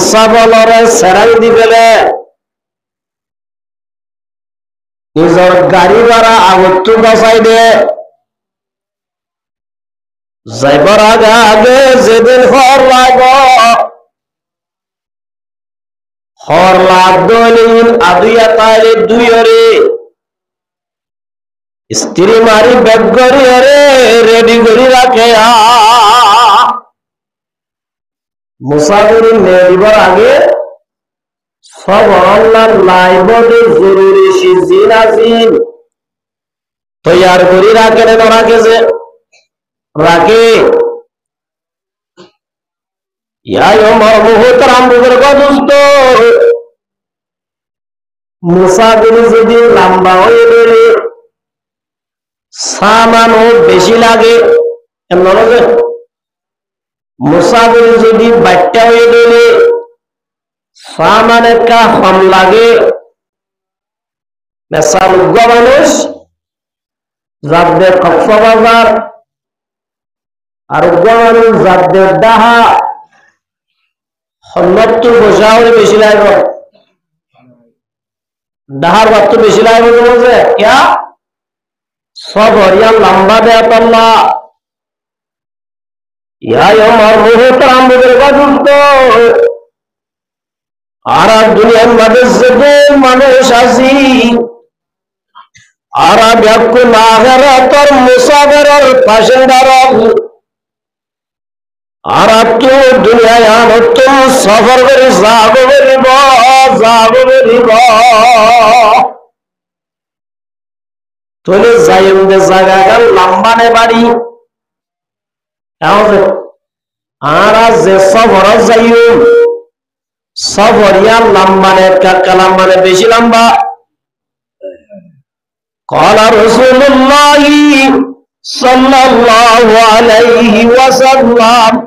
মুসাবলরে সেরাই দিবেলে নিজের গাড়ি ভাড়া আগত বাঁচাই দে যাইবার আগে আগে যেদিন হর লাগ হর লাগ দলিন আদুয়া তাইলে দুইরে স্ত্রী মারি ব্যাগ করি রে রেডি করি রাখে মুসাফির নেবার আগে সব আল্লাহর লাইবতে জরুরি সিজিন আজিন তৈয়ার করি রাখে রে রাখে যে রাখে মুসাফির যদি লম্বা হয়ে গেলে সামানও বেশি লাগে মুসাফির যদি বাচ্চা হয়ে গেলে সামান একটা কম লাগে মেসারুগ্য মানুষ যাদের কক্সবাজার আরোগ্য মানুষ যাদের ডাহা ৭০ বছর বেশি লাগবে ডাহার বাদ তো বেশি লাগবে বলছে ক্যা সব হরিয়া লম্বা দেয় পাল্লা আর দুনিয়ার মাঝে মানুষ আছি আর ব্যাপক না তোর মুসাফিরের বাসিন্দার আর তো দুনিয়ায় তুম সফর করে যাবো বলিব তোলে যাইবে জায়গা লম্বানে বাড়ি আর যে সফর যাইও সফরিয়া লম্বানে কালাম মানে বেশি লম্বা قال رسول الله صلى الله عليه وسلم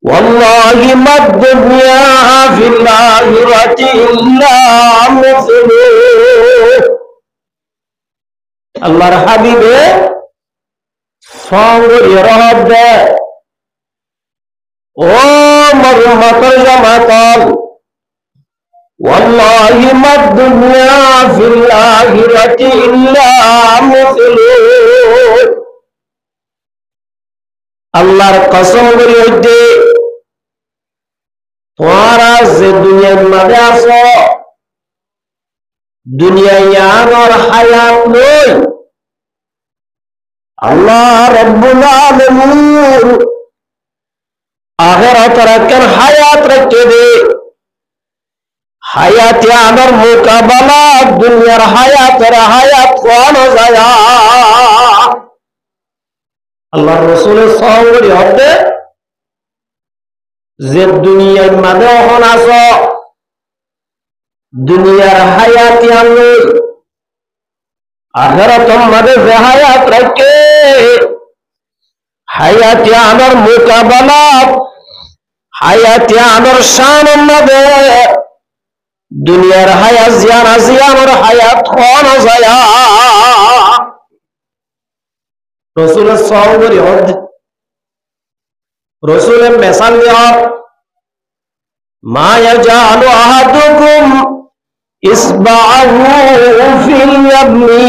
والله ما الدنيا في الآخرة إلا مثله আল্লাহর হাবিবে সঙ্গ ইরহাদ ও মরুমাতর জামাতল والله ما الدنيا في الآخرة إلا مثله আল্লাহর কসম করে হইতে তোমরা যে দুনিয়ার মধ্যে আছো দুনিয়ায় আমার হায়াত নয় আল্লাহ রব্বুল আলামিন আখিরাত রাখার হায়াত রেখে দে হায়াতে আমার মোকাবেলা দুনিয়ার হায়াতের হায়াত কোন যায় আল্লাহ রাসূলের সঙ্গে হবে যে দুনিয়ার মধ্যে এখন আছো দুনিয়ার হায়াতে আমি আখিরাতের মধ্যে যে হায়াত রাখে হায়াতে আমার মোকাবেলা হায়াতে আমার শানের মধ্যে দুনিয়ার হায়াত জিয়ানোর হায়াত কোন যায় রাসূলের সঙ্গে হবে রাসূলের মেসাল দেওয়া মা ইয়াজালু আহাদুকুম ইসবাহু ফিল ইয়ামনি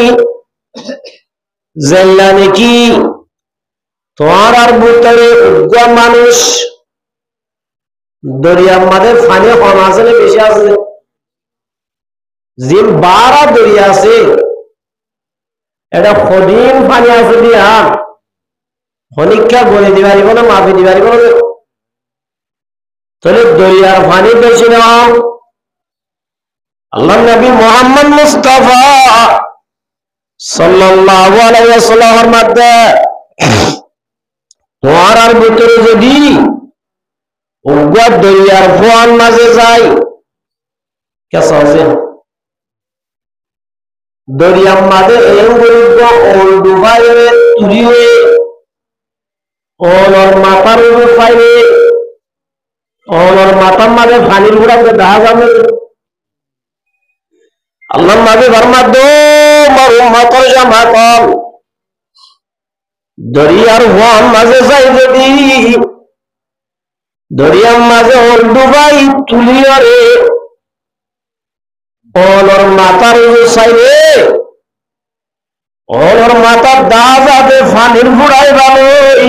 জাল্লানি কি তোমার ভিতরে উগ্র মানুষ দরিয়ার মধ্যে পানি কম আছে না বেশি আছে যে 12 দরিয়া আছে এটা কদিন পানি আছে দিয়া হনিকা গলে দিবারিব না মাপি দিবারিব তাহলে দরিয়ার পানি বেশি না আল্লাহ নবী মুহাম্মদ মুস্তাফা সাল্লাল্লাহু আলাইহি ওয়াসাল্লামের মধ্যে তোমার ভিতরে যদি উগ্র দরিয়ার ফোয়ান মাঝে যায় কেসা আছে দরিয়ার মাঝে এই গরিব ওল ডুবাইয়ে তুরি হয়ে ওলর মাথার উপর পাইবে ওলর মাথার মাঝে পানির গুড়াকে দেখা যাবে আল্লাহ নবী ফরমাত দো মারুমাতর জামাতল দরিয়ার ফোয়ান মাঝে যায় যদি দরিয়ার মাঝে ওর ডুবাই তুলিয়রে ওর মাথার চাইলে ওর মাথার দা যাবে ফানির ফুড়াই ভালোই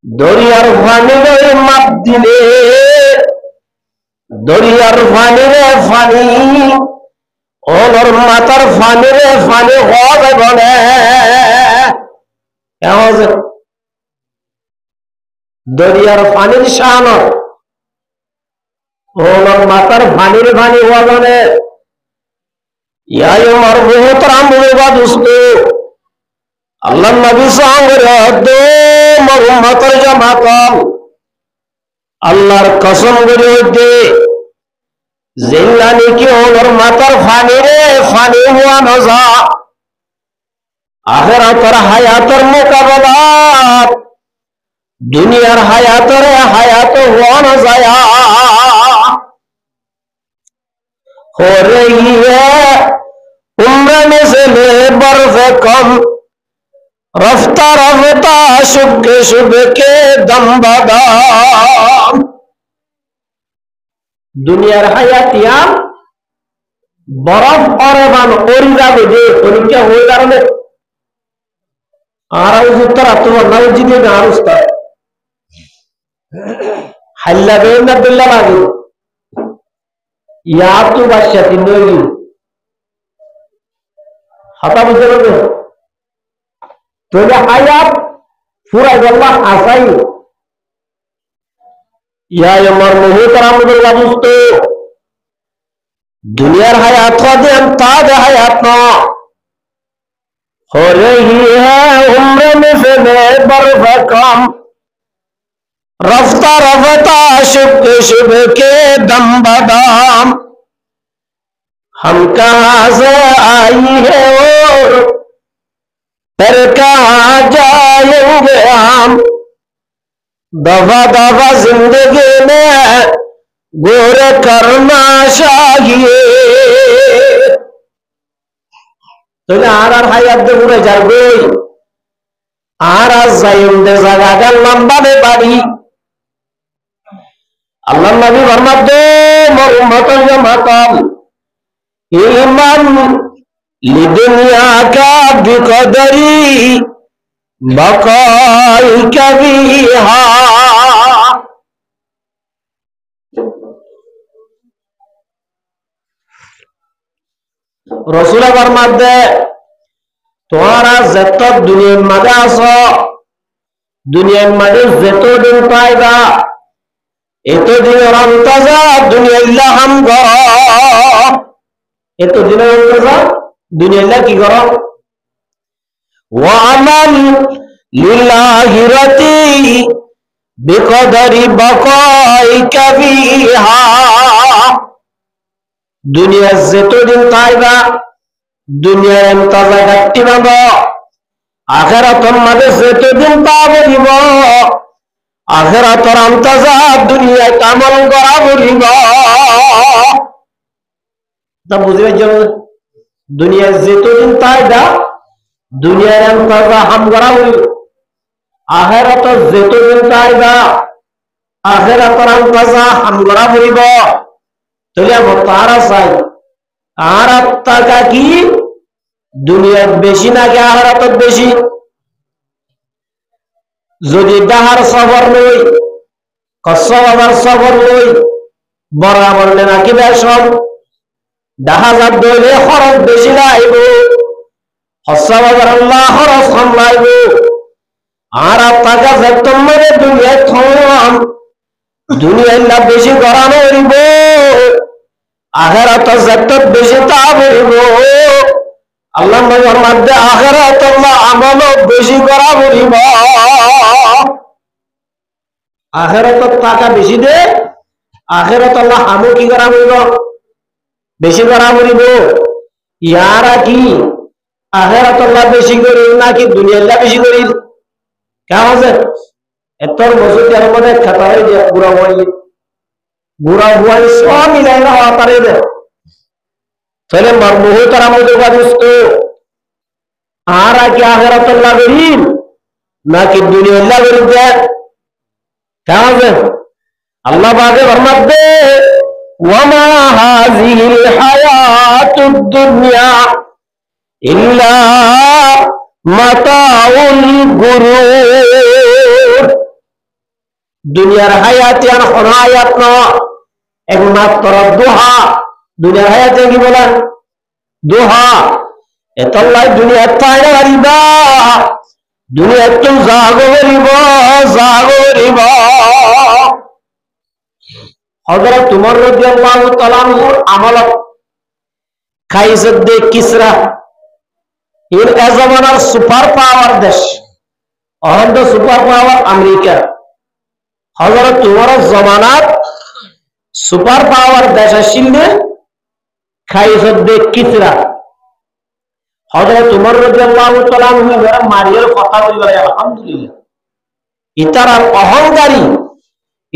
দরিয়ার ফানির মাপ দিলে দরিয়ার ফানিরে ফানি ওর মাথার ফানিরে ফানি হবে বলে দরিয়ার পানির শান ওর মাথার ফানির ফানি হওয়া বলে ইয়াই আমার বহুত রামবা দুস্ত আল্লাহ নবী সঙ্গে মরুমাতার জামাতাম আল্লাহর কসম করে হইতে জিল্লানি কি ওর মাথার ফানিরে ফানি হওয়া নজা আখিরাতের হায়াতের মোকাবেলাত দুনিয়ার হায়াতের হায়াত হওয়া না যায় हो रही है उम्र में से बर्फ कम रफ्ता रफ्ता शुभ शुभ के दम बदाम दुनियार हायातिया बरफ और बान ओरी जाबे जे परीक्षा হয়ে কারণে আর উত্তর তোমার নাউজিদে গারুস্তা হাল্লা বেনা বিল্লাহ লাগে ইয়া তো বাদশা তিনই হাতা বুঝতে পারবে তোলে হায়াত পুরা আল্লাহ আসাই ইয়া আমার মুহতারামুল দোস্ত দুনিয়ার হায়াত খাদে তাজ হায়াত না हो रही है उम्र में से बर्फ कम रफ्ता रफ्ता शुभ शुभ के दम बदाम हम कहाँ से आई है और फिर कहाँ जाएंगे हम दफा दफा जिंदगी में गोर करना चाहिए তাহলে আর হায়াত দে ঘুরে যাবে আর যাইম দে জায়গা লম্বাবে বাড়ি আল্লাহ নবী ফরমাতে মোর উম্মতের জামাতাম ঈমান লিদুনিয়া কা বিকদরি বাকাই কবিহা রসুল ফরমাতে তোমরা যত দুনিয়ার মাঝে আছো দুনিয়ার মাঝে যতদিন পাইবা এতদিনের অন্তজা দুনিয়াল্লাহ হাম করো এতদিনের অন্তজা দুনিয়াল্লাহ কি করো ওয়ামান লিল্লাহি রাতি বিকদরি বাকাই কবিহা দুনিয়া যতদিন পাইবা দুনিয়ার অন্তজা গাটি বাঁধো আখিরাতের মাঝে যতদিন পাবো দিব আখিরাতের অন্তজা দুনিয়ায় কামল করা বলিব তা বুঝবে যে দুনিয়ার যতদিন পাইবা দুনিয়ার অন্তজা হাম করা বলিব আখিরাতের যতদিন পাইবা আখিরাতের অন্তজা হাম করা বলিব তাহলে আমার তারা চাই আর টাকা কি দুনিয়ার বেশি নাকি আখিরাতের বেশি যদি ডাহার সফর লই কসবার সফর লই বরাবর নাকি বেশম ডাহা যাত দইলে খরচ বেশি লাইব হসবার আল্লাহ খরচ কম লাইব আর টাকা যত মেরে দুনিয়ায় থম দুনিয়ায় না বেশি গড়ানো হইব আখিরাত যত বেশি তা হইব আল্লাহ নবীর মধ্যে আখিরাত আল্লাহ আমল বেশি করা বলিব আখিরাত টাকা বেশি দে আখিরাত আল্লাহ আমল কি করা বলিব বেশি করা বলিব ইয়ারা কি আখিরাত আল্লাহ বেশি করি নাকি দুনিয়া আল্লাহ বেশি করি কেমন আছে এতর মসজিদের মধ্যে খাতা হয়ে যায় বুড়া বুয়াই সব মিলাই না হওয়া পারে তাহলে মুহতারামুল দোস্ত আর কি আখিরাত আল্লাহ করিম নাকি দুনিয়া আল্লাহ করিম কেমন আল্লাহ পাকে ফরমাতে ওয়ামা হাযিহিল হায়াতুদ দুনিয়া ইল্লা মাতাউল গুরুর। দুনিয়ার হায়াত আর হায়াত না, একমাত্র দোহা। দুনিয়ার হায়াতে কি বলেন? দোহা। এতলাই দুনিয়ার তাইরা বাড়িবা, দুনিয়ার কেউ জাগো করিব, জাগো করিব। হযরত উমর রাদিয়াল্লাহু তাআলা আনহুর আমলত কাইজুদ্দিন কিসরা এর জামানার সুপার পাওয়ার দেশ, অহন্দ সুপার পাওয়ার আমেরিকা। হযরত উমরের জামানার সুপার পাওয়ার দেশ ছিল কাইজুদ্দিন কিসরা। হযরত উমর রাদিয়াল্লাহু তাআলা আনহু এর মারিয়ার কথা বলে আলহামদুলিল্লাহ। ইতার আর অহংকারী,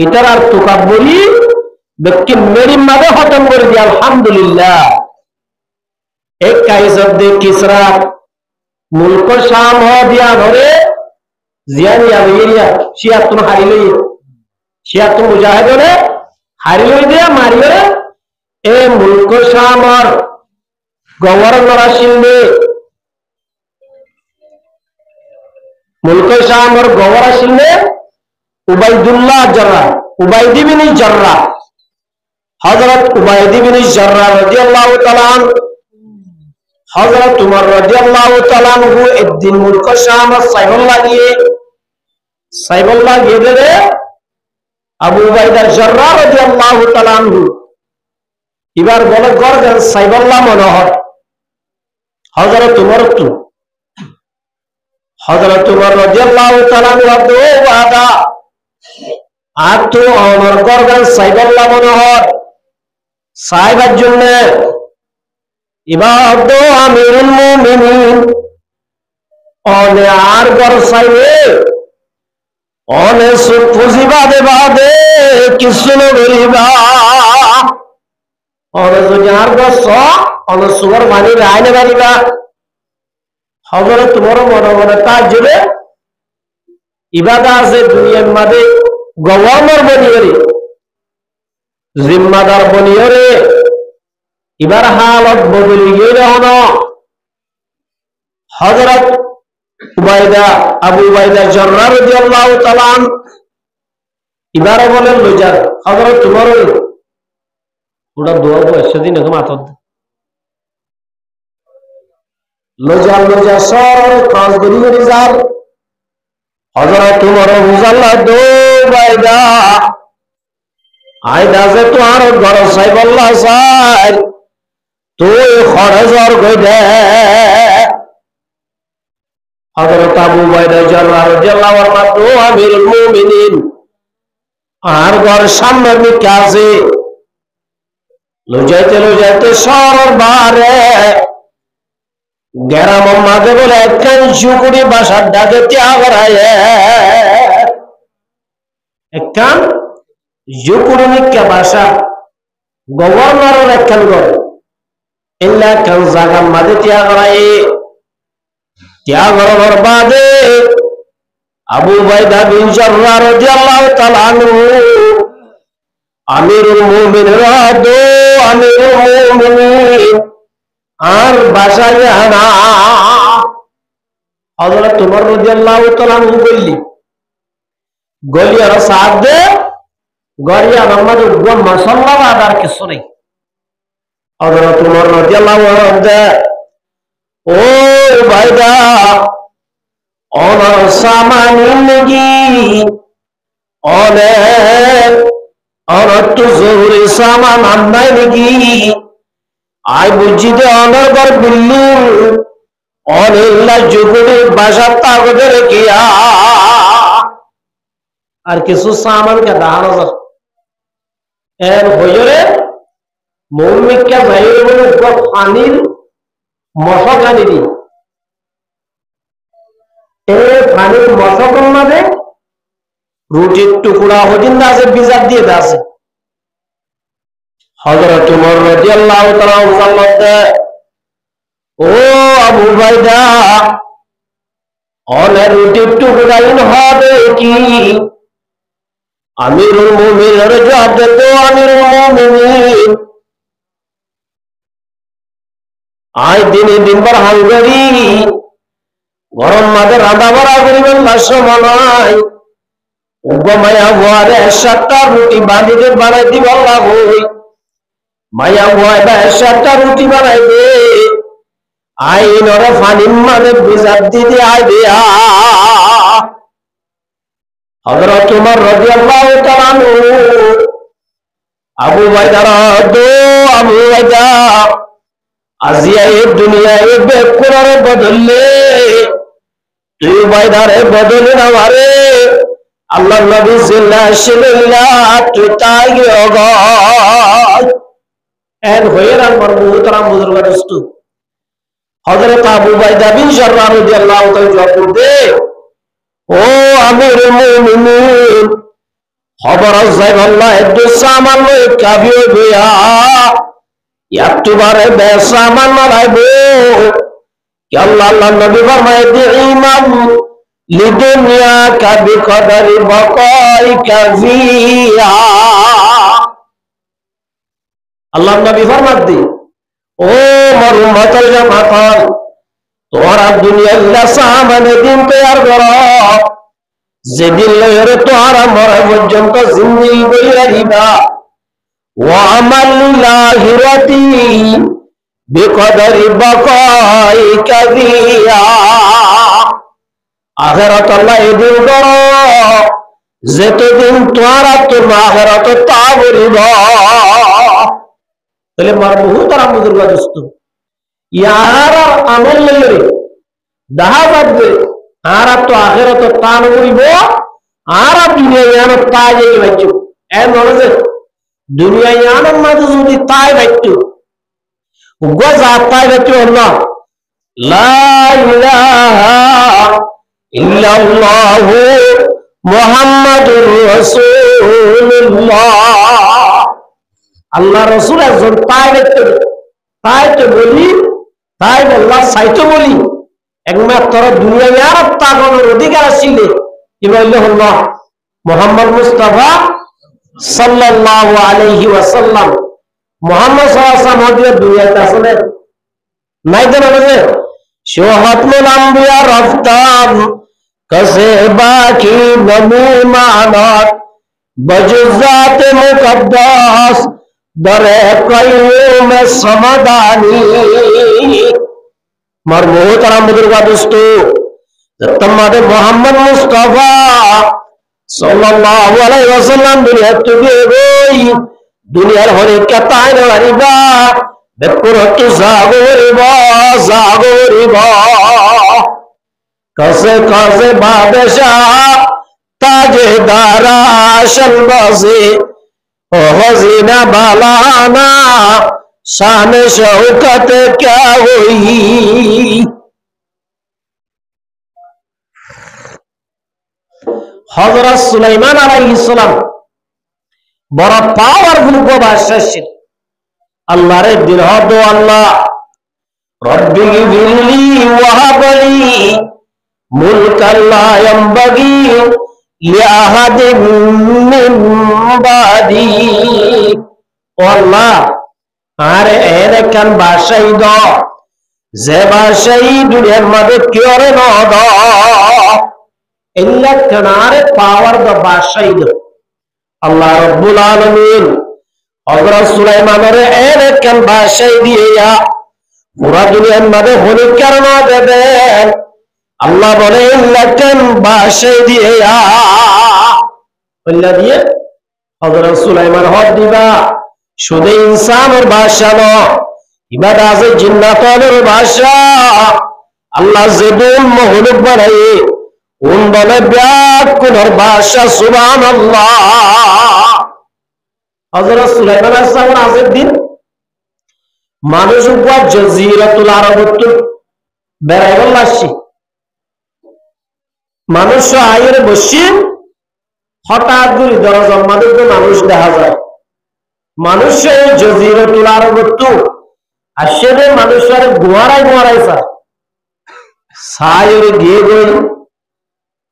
ইতার আর তুকাব্বরি ব্যক্তি মেরি মাঝে খতম করে দিয়ে আলহামদুলিল্লাহ। এক কাইজুদ্দিন কিসরা মুলক শাম দিয়া ধরে জিয়ানিয়া বেরিয়া শিয়াতুন হারিলই, শিয়াতুন মুজাহিদরে হারিলই দিয়া মারিয়ে এ মুলক শামর গভর্নর আসিলে, মুলক শামর গভর্নর আসিলে উবাইদুল্লাহ জাররা, উবাইদ ইবনে জাররা। হযরত উবাইদ ইবনে জাররা রাদিয়াল্লাহু তাআলা আনহু হযরত উমর রাদিয়াল্লাহু তাআলা আনহু একদিন মুলক শাম সাইফুল্লাহ গিয়ে দিলে আবু উবাইদা জাররা রাদিয়াল্লাহু তাআলা আনহু এবার বলে গর্জন সাইফুল্লাহ মনোহর হযরত উমর তো হযরত উমর রাদিয়াল্লাহু তাআলা আনহু ওয়াদা আর তো ওমর গর্জন সাইফুল্লাহ মনোহর সাইবার জন্য এবার তো আমিরুল মুমিনিন অনে আর গর সাইবে অনে সুফুজি বাদে বাদে কিছু নগরিবা অনে যদি আর গর স অনে সুগর মানি রায়নে বাড়িবা। হযরত তোমার মনে মনে তার জন্য ইবাদা আছে দুনিয়ার মাঝে গভর্নর বনিয়রে, জিম্মাদার বনিয়রে। এবার হালত বদলি গিয়ে হন হযরত উবাইদা আবু উবাইদা জাররা রাদিয়াল্লাহু তাআলা আনহু এবারে বলেন লজার হযরত উমর ওটা দোয়া বয়স দিন মাথা লজার লজার সর ক্রস গরি গরি যার হযরত উমর বুঝাল্লাহ দো উবাইদা আইদা যে তোমার ঘর সাইবল্লাহ সাই তুই খরচর গইদে। হযরত আবু উবাইদা জাররা রাদিয়াল্লাহু আনহু আমিরুল মুমিনিন আর ঘর সামনে মিকে আছে লজাইতে সরর বারে গ্রাম মাঝে বলে একখান জুকুড়ি বাসার ডাকে ত্যাগ রায় একখান জুকুড়ি মিকে বাসা গভর্নরের একখান ঘর ইল্লা কান জায়গা মাঝে ত্যাগ রায় ত্যাগর বাদে আবু উবাইদা বিন জাররা রাদিয়াল্লাহু তাআলা আনহু আমিরুল মুমিনিন দো আমিরুল মুমিনিন আর বাসায় না। হযরত উমর রাদিয়াল্লাহু তাআলা আনহু বললি গলিয়ার সাথে গরিয়া মোহাম্মদ গো মাসাল্লাহ আদার কিছু নেই। হযরত উমর রাদিয়াল্লাহু আনহু ও উবাইদা অনর সামানিন লাগি অনেক অনর তো জরুরি সামান আন্নাই নাকি আই বুঝি দে অনর ঘর বিল্ডিং অনেল্লা জুগুড়ি বাসার তাগদে রেখিয়া আর কিছু সামানকে দাহানো যার এর হইরে মৌমিকা বাইরে বলে পানির মশক আনি দি পানির মশকের মাঝে রুটির টুকরা হদিন আছে বিজার দিয়ে আছে। হযরত উমর রাদিয়াল্লাহু তাআলা বলতে ও আবু উবাইদা অনে রুটির টুকরা ইন হবে কি আমিরুল মুমিনের জবাব দিল, আমিরুল মুমিনিন, আজ দিনে দিনবার হাঙ্গারি গরম মাঝে রাঁধা বড়া করিবেন সময় মায়া ভুয়ারে 7টা রুটি বাঁধিতে বানাই দিব হই মায়া ভুয়া 7টা রুটি বানাই দে আইন ওরা ফানির মানে বিজার দিদি আয় দেয়া হযরত ওমর রাদিয়াল্লাহু তাআলা আবু বাইদার দো আবু বাইদা আজিয়া এই দুনিয়ায় বেকুরার বদলে তুই বাইদারে বদলে না মারে আল্লাহ নবী সাল্লাল্লাহু তুই তাই গয় এন হয়ে রাখবার মুহতারাম বুজুর্গ দোস্ত হযরত আবু বাইদা বিন জাররাহ রাদিয়াল্লাহু তাআলা জবাব দে, ও আমিরুল মুমিনিন, খবর আছে আল্লাহ একটু সামান লই কাবিও গয়া একটু বারে বেসামান মারাইবো কি আল্লাহ নবী ফরমায় দি ইমাম লিদুনিয়া কাবি কদরি বকাই কাজিয়া আল্লাহ নবী ফরমাত দি, ও মোর উম্মতের জামাত, তোরা দুনিয়ার সামান দিন তৈয়ার করো যেদিন লয়ের তোরা মরা পর্যন্ত জিন্দিগি বইয়া দিবা ওয়ামাল লাহিরাতি বিকদরি বাকাই কাদিয়া আখিরাত আল্লাহ এদিন করো যেতদিন তোরা তোর আখিরাত তা বলিব তাহলে মার মুহতারাম বুজুর্গ দোস্ত ইয়ার আমল লইরে দাহা বাদবে আর তো আখিরাত তা নরিব আর দুনিয়া ইয়ান তা যাই বাচ্চু এ নরজে দুনিয়া ইয়ান মাঝে যদি তাই বাচ্চু গজা তাই বাচ্চু আল্লাহ লা ইলাহা ইল্লাল্লাহু মুহাম্মাদুর রাসূলুল্লাহ আল্লাহ রাসূল একজন তাই বাচ্চু তাই তো বলি তাই আল্লাহ সাইতো বলি একমাত্র দুনিয়ার তাগনের অধিকার ছিল কি বললে হলো মুহাম্মদ মুস্তাফা সাল্লাল্লাহু আলাইহি ওয়াসাল্লাম মুহাম্মদ সাল্লাল্লাহু আলাইহি ওয়াসাল্লাম দুনিয়াতে আসলে নাই তো বলে শোহাতুল আম্বিয়া রফতান কাসে বাকি নবী মানত বজুজাত মুকদ্দাস দরে কায়ুম সমাদানি মার মোহতারাম বুজুর্গ দোস্ত তোমাদের মোহাম্মদ মুস্তাফা সাল্লাল্লাহু আলাইহি ওয়াসাল্লাম দুনিয়াতে গই দুনিয়ার হরে কাতায় নারিবা বেকুরত জাগরিবা কাসে কাসে বাদশাহ তাজদারা শলবাসে ও হজিনা বালানা शान शौकत क्या हुई हजरत सुलाइमान अलैहिस सलाम बड़ा पावरफुल को बादशाह ছিল আল্লাহর দিন হদো আল্লাহ রব্বি গিরলি ওয়াহাবলি মুলকান লা ইয়ামবাগি লিআহাদিন মিন বাদি ও আল্লাহ আর এর কান বাসাই দ যে বাসাই দুনিয়ার মধ্যে কিরে ন দ ইল্লা কানারে পাওয়ার দ বাসাই দ আল্লাহ রাব্বুল আলামিন হযরত সুলাইমানের এর কান বাসাই দিয়া পুরা দুনিয়ার মধ্যে হলি কারণ দেবেন আল্লাহ বলে ইল্লা কান বাসাই দিয়া বললা দিয়ে হযরত সুলাইমান হদ দিবা শুধু ইনসানের ভাষা নয় ইবাদত আছে জিন্নাতের ভাষা আল্লাহ যেদিন মহলুক বানায় কোন বলে ব্যাকুলের ভাষা সুবহানাল্লাহ হযরত সুলাইমান আলাইহিস সালাম আজের দিন মানুষ উপর জাজিরাতুল আরবত বেড়াইবার লাগছে মানুষ আয়ের বসে হঠাৎ করে দরজার মধ্যে মানুষ দেখা যায় মানুষের জাজিরাতুল আরবত আসলে মানুষের গোয়ারাই গোয়ারাই সার সায়রে গিয়ে গই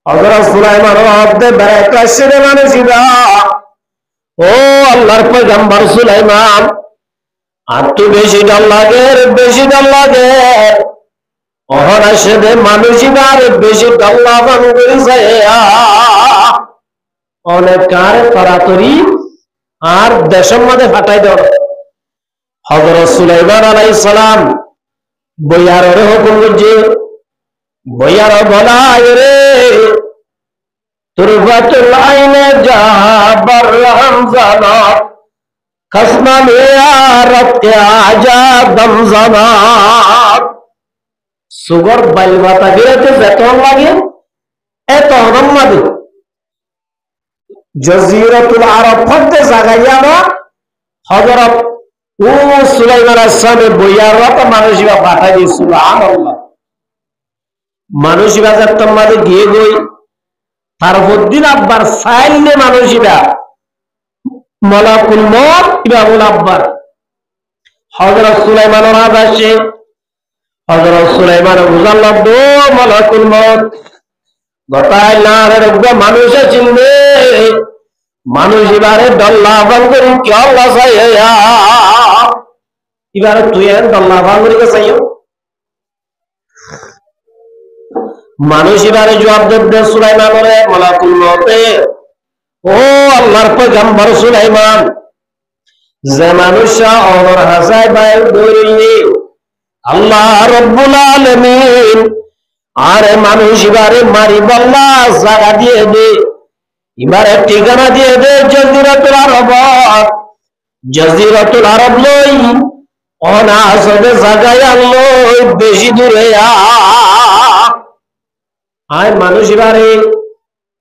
হযরত সুলাইমান হদ্দে বেড়াইতে ছেড়ে মানুষিরা ও আল্লাহর পয়গম্বর সুলাইমান আর তো বেশি ডর লাগে বেশি ডর লাগে ওহর আসে মানুষিরা আর বেশি ডর লাগান করেছে অনেক কার তাড়াতাড়ি আর দেশের মধ্যে ফাটাই দেওয়া হযরত সুলাইমান আলাইহিস সালাম বইয়ারের হুকুম যে বইয়ার বলায় রে তুরফাতুল আইনে জাহাবার রমজানা কসমা মিয়ারত কে আজা দমজানা সুগর বাইলবাতা গিরেতে বেতন লাগে এত রম্মাদি জজিরাতুল আরব ফতে জাগাইয়া না হযরত ও সুলাইমান আসসালামে বইয়াররা তো মানুষিরা পাঠাই দিয়ে সুবহানাল্লাহ মানুষিরা যার মাঝে গিয়ে গই তারপর দিন আব্বার সাইলে মানুষিরা মালাকুল মউত ইমামুল আব্বার হযরত সুলাইমান রাজ আসে হযরত সুলাইমান বুঝাল্লাহ দো মালাকুল মউত গতাই না রে মানুষে চিনবে মানুষ এবারে ডল্লা বাঙ্গুরি কি আল্লাহ চাইয়া এবারে তুই ডল্লা বাঙ্গুরি কে চাইও মানুষ এবারে জবাব দেবে সুলাইমান রে মালাকুল মউতে ও আল্লাহর পয়গম্বর সুলাইমান যে মানুষা ওর হাসায় বাইর দৌড়িয়ে আল্লাহ রাব্বুল আলামিন আরে মানুষ এবারে মারি বল্লা জায়গা দিয়ে দে এবারে ঠিকানা দিয়ে দে জজিরাতুল আরব লই অনাসবে জায়গায় লই বেশি দূরে আয় মানুষ এবারে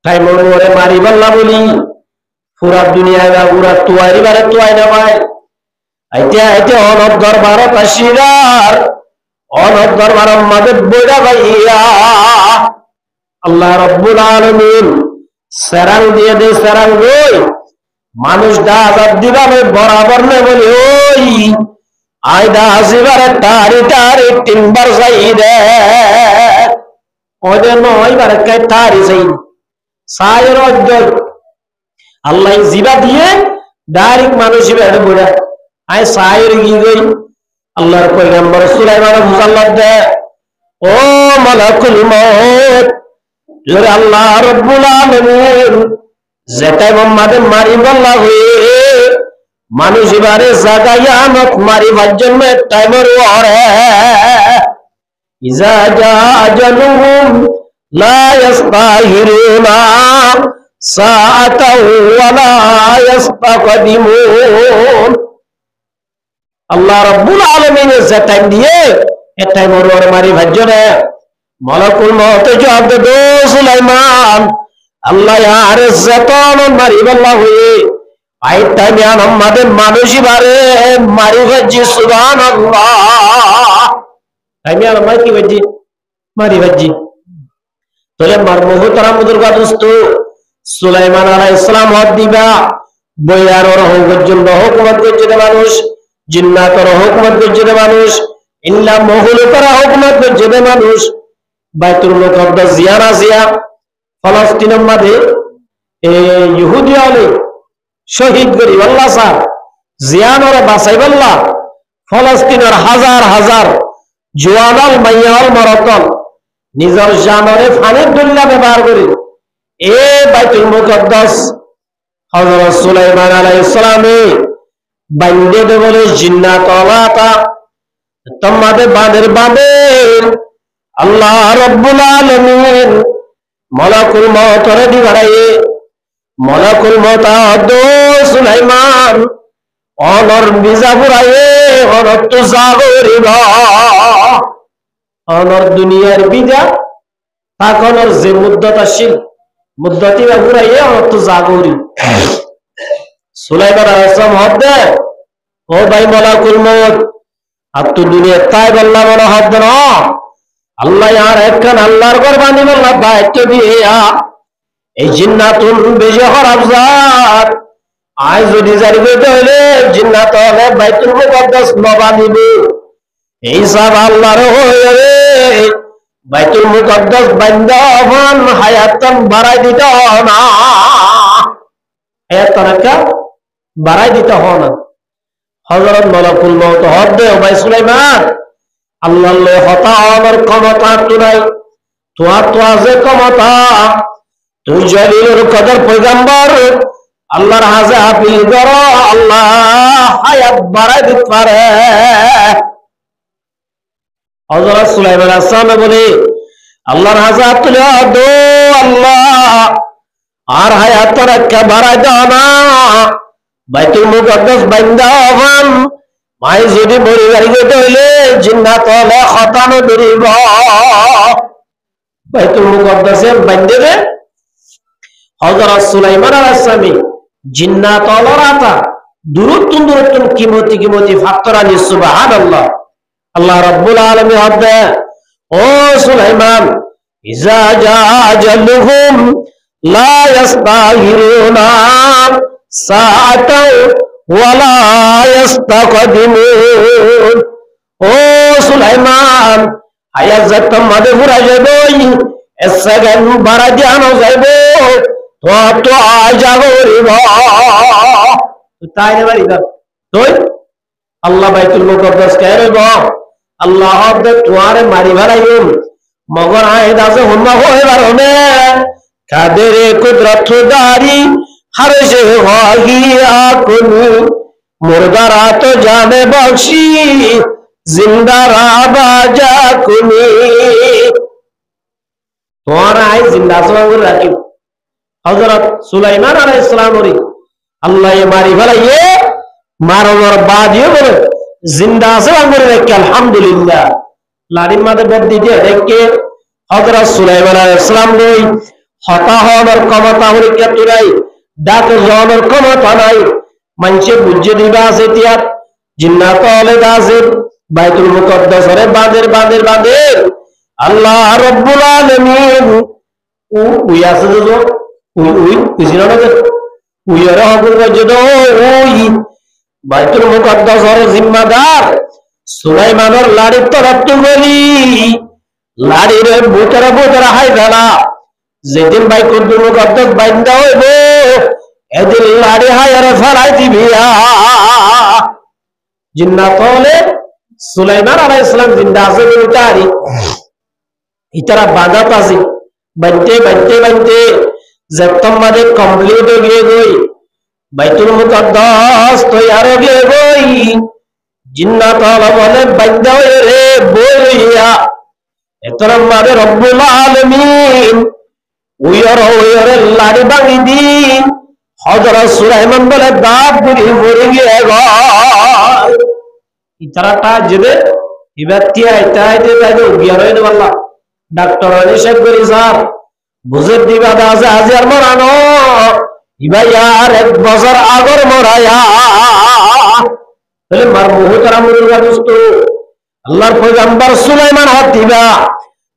তাই মনে মারি বল্লা বলি পুরা দুনিয়ায় না পুরা তুয়ার এবারে তুয়াই না ভাই আইতে আইতে অনব দরবারত আসিরার অনব দরবার মাঝে বইরা ভাইয়া আল্লাহ রাব্বুল আলামিন সেরাং দিয়ে দে সেরাং ওই মানুষ দা আজাদ দিবাবে বরাবর নে বলি ওই আয়দা আসিবারে তারি তারি তিনবার যাই রে ওদের নয় বারে কে তারি যাই সায়ের অজ্ঞ আল্লাহ জিবা দিয়ে ডাইরেক্ট মানুষ বেড়ে বলে আয় সায়ের গি গই আল্লাহর পয়গম্বর সুলাইমান মুসাল্লাহ দে ও মালাকুল মউত জোরে আল্লাহ রাব্বুল আলামিন যেটাই মোহাম্মদ মারি বল্লা হয়ে মানুষ এবারে জাগাইয়া মত মারি ভাজ্জন টাইমের ওরে ইজা জা আজালুহুম লা ইস্তাহিরুনা সাআতাও ওয়ালা ইস্তাকদিমুন আল্লাহ রাব্বুল আলামিন যেটাই দিয়ে এটাই মরওয়ার মারি ভাজ্জনে মালাকুল মউত জবাব দে সুলাইমান আল্লাহ আর যতন মারি বল্লা হয়ে আইতা মিয়া আমাদের মানুষই বারে মারি ভাজি সুবহানাল্লাহ তাই মিয়া আমার কি ভাজি মারি ভাজি তোলে মার মুহতারাম বুজুর্গ দোস্ত সুলাইমান আলাইহিস সালাম হদ দিবা বয়ার ওর হুকুম হুকুমত করছে মানুষ জিন্নাতের হুকুমত করছে মানুষ ইল্লা মখলুকের হুকুমত করছে মানুষ বাইতুল মুকাদ্দাস জিয়ারা জিয়া ফলস্তিনের মাঝে ইহুদি আলে শহীদ করি আল্লাহ স্যার জিয়ানর বাঁচাইবাল্লাহ ফলস্তিনের হাজার হাজার জোয়ানাল মাইয়াল মরতন নিজের জানরে ফানের দুল্লা ব্যবহার করি এ বাইতুল মুকাদ্দাস হযরত সুলাইমান আলাইহিস সালামে বান্দে দে বলে জিন্নাত আলাতা তোমাদের বাঁধের বাঁধের আল্লাহ রাব্বুল আলামিন মালাকুল মউত রেডি বাড়াইয়ে মালাকুল মউত দো সুলাইমান অনর বিজা বুড়াইয়ে অনর তো জাগরিবা অনর দুনিয়ার বিজা তাকনর যে মুদ্দত আসিল মুদ্দতি বুড়াইয়ে অনর তো জাগরি সুলাইমান আলাইহিস সালাম হদে ও ভাই মালাকুল মউত আর তো দুনিয়া তাই বললাম না হদ না আল্লাহ আর একখান আল্লাহর কুরবানি বল্লা দায়িত্ব দিয়া এই জিন্নাতুন বেশি খারাপ জাত আজ যদি জারি করতে হলে জিন্নাত হলে বাইতুল মুকাদ্দাস নবা নিবে এই সব আল্লাহর হয়ে বাইতুল মুকদ্দাস বান্দা হন হায়াতান বাড়াই দিতে হয় না, হায়াতান একটা বাড়াই দিতে হয় না। হযরত মালাকুল মউত হদে ভাই সুলাইমান আল্লাহর হতা আমার ক্ষমতা তো নাই, তোমার তো আছে ক্ষমতা, তুই জলিলুল কদর পয়গম্বর আল্লাহর হাজে হাফিজ করো, আল্লাহ হায়াত বাড়াই দিতে পারে। হযরত সুলাইমান আসসালাম বলে আল্লাহর হাজে হাত তুলে দো আল্লাহ, আর হায়াত রক্ষা বাড়াই দাও না, বাইতুল মুকদ্দাস বান্দা হন মাই যদি মরি গাড়ি যেতে হইলে জিন্নাত হলে খতানো দরিব। বাইতুল মুকদ্দাসের বান্দারে হযরত সুলাইমান আলাইহিস সালাম জিন্নাত অলরাতা দুরুত্তুন দুরুত্তুন কিমতি ফাত্তরানি সুবহানাল্লাহ। আল্লাহ রাব্বুল আলামিন হদে ও সুলাইমান ইজা জা আজালুহুম লা ইস্তাগিরুনা সাআতাও ওয়ালা ইস্তাকদিমুন। ও সুলাইমান হায়াত যত মাদে পুরা যাবে এসগান বাড়া জানো যাইবে তো তো আজাগরিব তাই না বাড়ি দাও তুই আল্লাহ বাইতুল মুকদ্দাস কে রে গো আল্লাহ দে তোয়ারে মারি ভাড়াইম মগর আয় দাসে হুম্মা হয় বারনে কাদের কুদরত দারি हर से वागिया कुनी मुर्दारा तो जाने बख्शी जिंदा राबाजा कुनी तुम्हारा आई जिंदा सवांगुर राखी हजरत सुलाइमान अलैहिस सलाम री अल्लाह ये मारी भला ये मारो और बाद ये बोले जिंदा सवांगुर रखे अल्हम्दुलिल्लाह लाड़ी माते बद दीजिए देख के हजरत सुलाइमान अलैहिस सलाम रोई हता और कमता हो क्या तुराई डाक जवानर क्षमता নাই মানুষে বুঝে দিবা আছে তিয়াত জিন্নাত হলে আছে বাইতুল মুকদ্দাসরে বাঁধের আল্লাহ রাব্বুল আলামিন উই আছে যে উই বুঝিনা না উই এর হকুম যদি ওই বাইতুল মুকদ্দাসরে জিম্মাদার সুলাইমানের লাড়ির তরফ তো বলি লাড়ির বুতরা হাই গলা যেদিন বাইতুল মুকদ্দাস বান্দা হইব এদিন লাড়ি হায়ার ফেলাই দিবি জিন্নাত হলে সুলাইমান আলাইহিস সালাম জিন্দা আছে বলতারি ইতারা বাঁধা পাসি বানতে যতম মাদে কমপ্লিট হয়ে গিয়ে গই বাইতুল মুকদ্দাস তৈয়ার হয়ে গিয়ে গই জিন্নাত হলে বলে বান্দা হয়ে রে বইয়া এতরা মাদে রব্বুল আলামিন উইয়রে লাড়ি ভাঙি দি হযরত সুলাইমান বলে দাঁত বুড়ি মরে গিয়ে গয় ইতারাটা যেবে ইবাতিয়া ইতাইতে তাইতে উবিয়ার হয়ে দেব ডাক্তার নিষেধ করি স্যার বুঝে দিবা দাসে হাজার মরানো ইবা ইয়ার 1 বছর আগর মরায়া বলে মার বহুতরা মরুগা দোস্ত আল্লাহর পয়গম্বর সুলাইমান হাত দিবা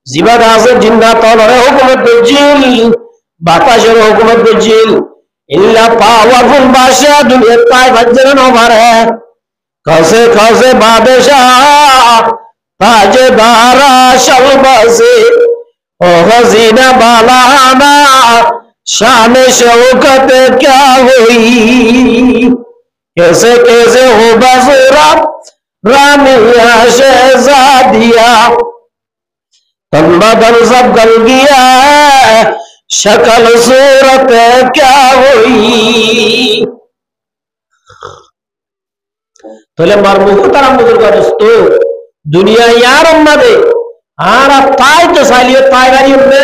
জিবা দাসে জিন্নাত হলে হুকুমত বজিল বাতাসের হুকুমত বজিল ইল্লা পাওয়ারফুল বাদশা দুনিয়া তাই বাজরে ন পারে কাছে বাদশাহ তাজদারা শলবাসে ও হাসিনা বালানা शान शौकत क्या हुई कैसे हो बसरा रानिया शहजादिया तन बदन सब गल गया शक्ल सूरत क्या हुई तोले मरमुखतारा मुजुर्ग दोस्तो दुनिया यार उम्मदे आरा ताई तो सालियो ताई गारी उम्मे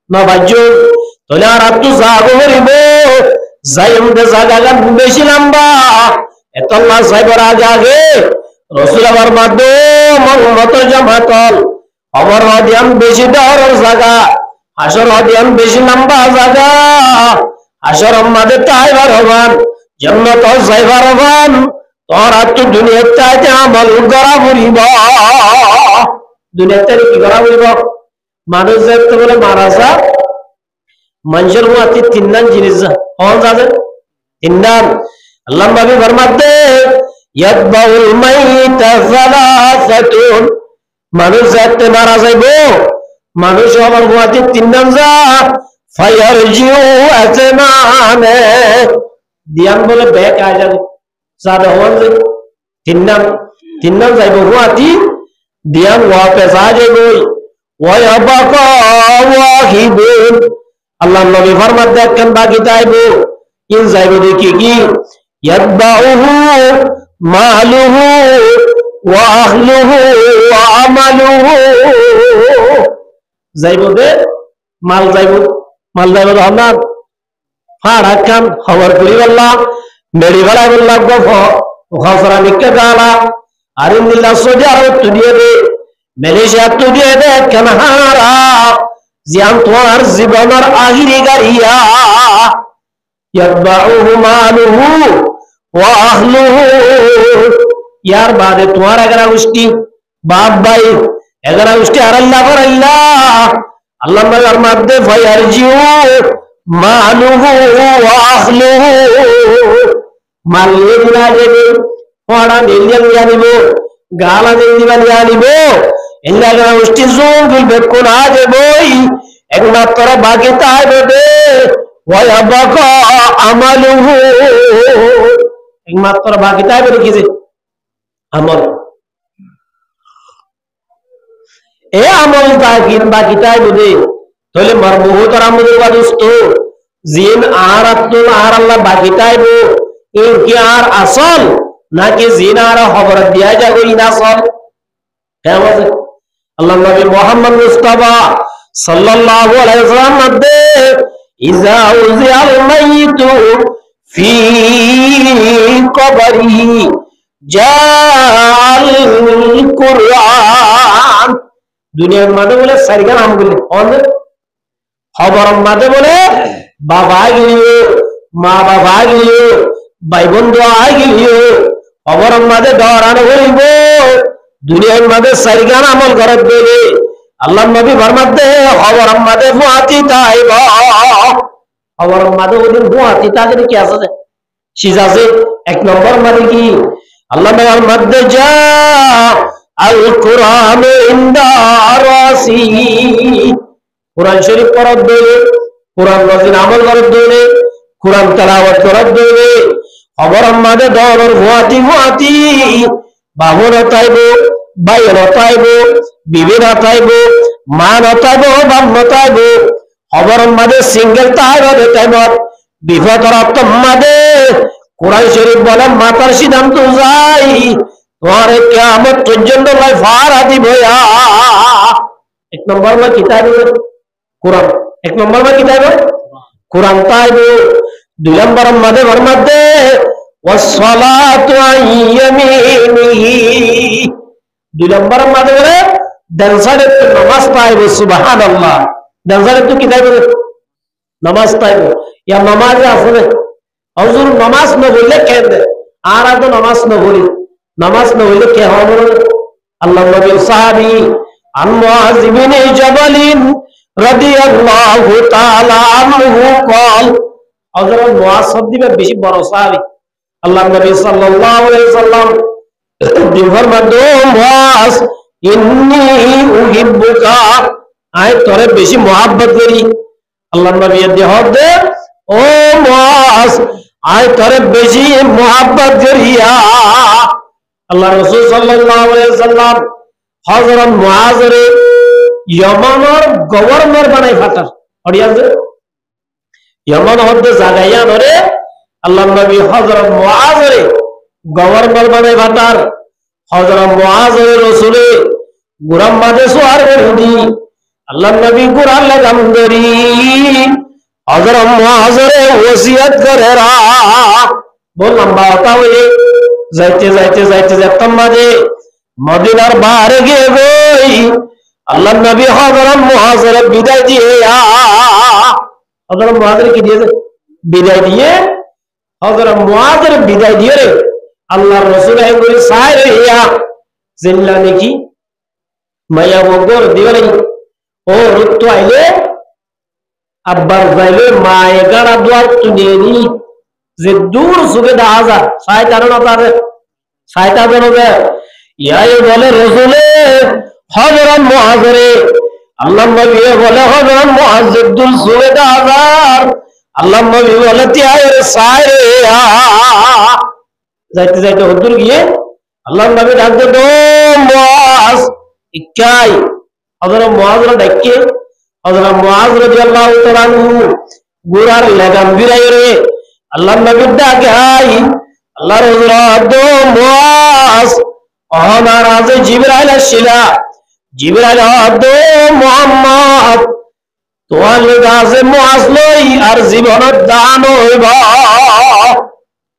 ना बाजू तोले आरा तू जागो मरिबो जायम दे जागागा बेशी लंबा एतल्ला साइबर आगे रसूल आवर मादो मोहम्मद जमातल अमर हदियाम बेशी दौर जागा आशर हदियाम बेशी लंबा जागा आशर अम्मादे ताइबार हबान जन्नत साइबार हबान तोरा तू दुनिया चाहते আমল করা পড়িব দুনিয়াতে কি করা পড়িব মানুষ যেতে বলে মারাসা মানুষের মধ্যে তিনজন জিনিস কোন যাবে তিনজন আল্লাহ নবী ফরমাতে ইয়াতবাউল মাইত সালাসাতুন মানুষ যেতে মারা যাইবো মানুষ আমার গুয়াতে 3 নাম যা ফায়ারজিউ আসমানে দিয়ান বলে ব্যাক আয় যাবে সাদা হওয়ার যে 3 নাম যাইব গুয়াতি দিয়ান ওয়া পেশা যাইবই ওয়া ইয়াবাকা ওয়াহিবুন আল্লাহ নবী ফরমাত দেখেন বাকি তাইবো ইন যাইব দেখি কি ইয়াতবাউহু মালুহু ওয়া আহলুহু ওয়া আমালুহু যাইব দে মাল যাইব না ফাড়া কান খবর করি বললা মেরি বেলা বললা গফ খসরা নিকে গালা আর ইন্দিল্লা সৌদি আরব তুলিয়ে দে মালয়েশিয়া তুলিয়ে দে কেন হারা জিয়ান তোমার জীবনের আখিরি গাড়িয়া ইয়াতবাউহু মালুহু ওয়া আহলুহু ইয়ার বাদে তোমার এগারা গোষ্ঠী বাপ ভাই এগারা গোষ্ঠী আর আল্লাহ কর আল্লাহ নবীর মধ্যে ফায়ারজিউ মালুহু ওয়া আহলুহু মাল নিয়ে না যাবে পড়া নিয়ে জানিব গালা নিয়ে জানিব এলা এগারা গোষ্ঠী জোর দিবে কোন আগে বই একমাত্র বাকি তাই বলে ওয়া ইয়াবাকা আমালুহু একমাত্র বাকি তাই বলে কি যে আমল এ আমল বাকি তাই বলে তাহলে মরবুহতর আমলের বাদুস্ত জিন আর আত্মল আর আল্লাহ বাকি তাইব এর কি আর আসল নাকি জিন আর খবর দিয়া যাবে ইন আসল কেমন আল্লাহ নবী মুহাম্মদ মুস্তাফা সাল্লাল্লাহু আলাইহি ওয়াসাল্লাম মধ্যে ইজা উজিআল মাইতু ফি কবরিহি জাল কুরআন দুনিয়ার মাঝে বলে সারিকা নাম বলে খবর মাঝে বলে বাবা গিলিও মা বাবা গিলিও ভাই বন্ধু গিলিও খবর মাঝে ডরানো হইব দুনিয়ার মাঝে সারিকা আমল করার দেবে আল্লাহ নবী ফরমাতে খবর মাঝে ফুয়াতি তাইব খবর মাঝে ওদিন ফুয়াতি তাদের কি আছে সিজাছে 1 নম্বর মানে কি আল্লাহ নবীর মধ্যে যা আল কুরআন ইনদা রাসি কুরআন শরীফ পড়ার দৌড়ে কুরআন মাজিদ আমল করার দৌড়ে কুরআন তেলাওয়াত করার দৌড়ে খবর আমাদের দরর হুয়াতি বাবু নতাইব ভাই নতাইব বিবি নতাইব মা নতাইব বাপ নতাইব খবর আমাদের সিঙ্গেল তাইব দেতাইব বিপদর তোমাদের কুরআন শরীফ বলে মাতার সিদ্ধান্ত যাই তোমারে কিয়ামত পর্যন্ত লাই ফারা দিব 1 নম্বর মা কিতাব কুরআন 1 নম্বর মা কিতাব কুরআন তাইব 2 নম্বর মধ্যে ওয়াসসালাতু আইয়ামিহি 2 নম্বর মধ্যে বলে দরজারে নামাজ পাইব সুবহানাল্লাহ দরজারে তো কিতাব নামাজ পাইব ইয়া নামাজ আছে হুজুর নামাজ না বললে কেন আর তো নামাজ না বলি নামাজ না হইলে কে হবে আল্লাহ নবী সাহাবী মুআয ইবনে জাবাল রাদিয়াল্লাহু তাআলা আনহু قال হযরত মুআয সবদিকে বেশি বড় সাহাবী আল্লাহ নবী সাল্লাল্লাহু আলাইহি ওয়াসাল্লাম ফরমাতো মুআয ইন্নী উহিব্বুকা আয় তোরে বেশি mohabbat করি আল্লাহ নবী জবাব দে ও মুআয আয় তোরে বেশি mohabbat করিয়া আল্লাহ রাসূল সাল্লাল্লাহু আলাইহি ওয়াসাল্লাম হযরত মুআয রে ইয়ামানের গভর্নর বানাই ফাটার অডিয়াছে ইয়ামান হতে জাগাইয়া ধরে আল্লাহ নবী হযরত মুআয রে গভর্নর বানাই ফাটার হযরত মুআয রে রাসূলে গুরাম মাদে সুয়ার করে আল্লাহ নবী কুরআন লাগাম করি হযরত মুআয রে ওসিয়ত করে রা বল লম্বা হতা হয়ে যাইতে যাইতে যাইতে যেতাম মাঝে মদিনার বাহারে গিয়ে গই আল্লাহ নবী হযরত মুআয রে বিদায় দিয়ে হযরত মুআয রে কি দিয়েছে বিদায় দিয়ে হযরত মুআয রে বিদায় দিয়ে রে আল্লাহর রাসূল এই বলি সাইরে ইয়া জিল্লা নাকি মায়া বগর দিওয়ালি ও রুত্ত আইলে আব্বার যাইলে মায়ে গাড়া দুয়ার তুনেনি যে দূর সুগে দাজা শয়তান না তারে শয়তান বলে ইয়াই বলে রাসূলে হযরত মুআয রে আল্লাহ নবী বলে হবে মুআজ্জিদুল সুবেদার, আল্লাহ নবী বলে তিয়ার সারে যাইতে যাইতে হুজুর গিয়ে আল্লাহ নবী ডাকতে দো মুআজ ইকাই হযরত মুআজরা ডাকে হযরত মুআজ রাদিয়াল্লাহু তাআলা গুরার লাগাম বিরাই রে আল্লাহ নবী ডাকে হাই আল্লাহ রাসূল দো মুআজ ওনার আজে জিবরাইল আসিলা জিবরাইল দো মুহাম্মদ তোমার কাছে মুআজ লই আর জীবনত দান হইব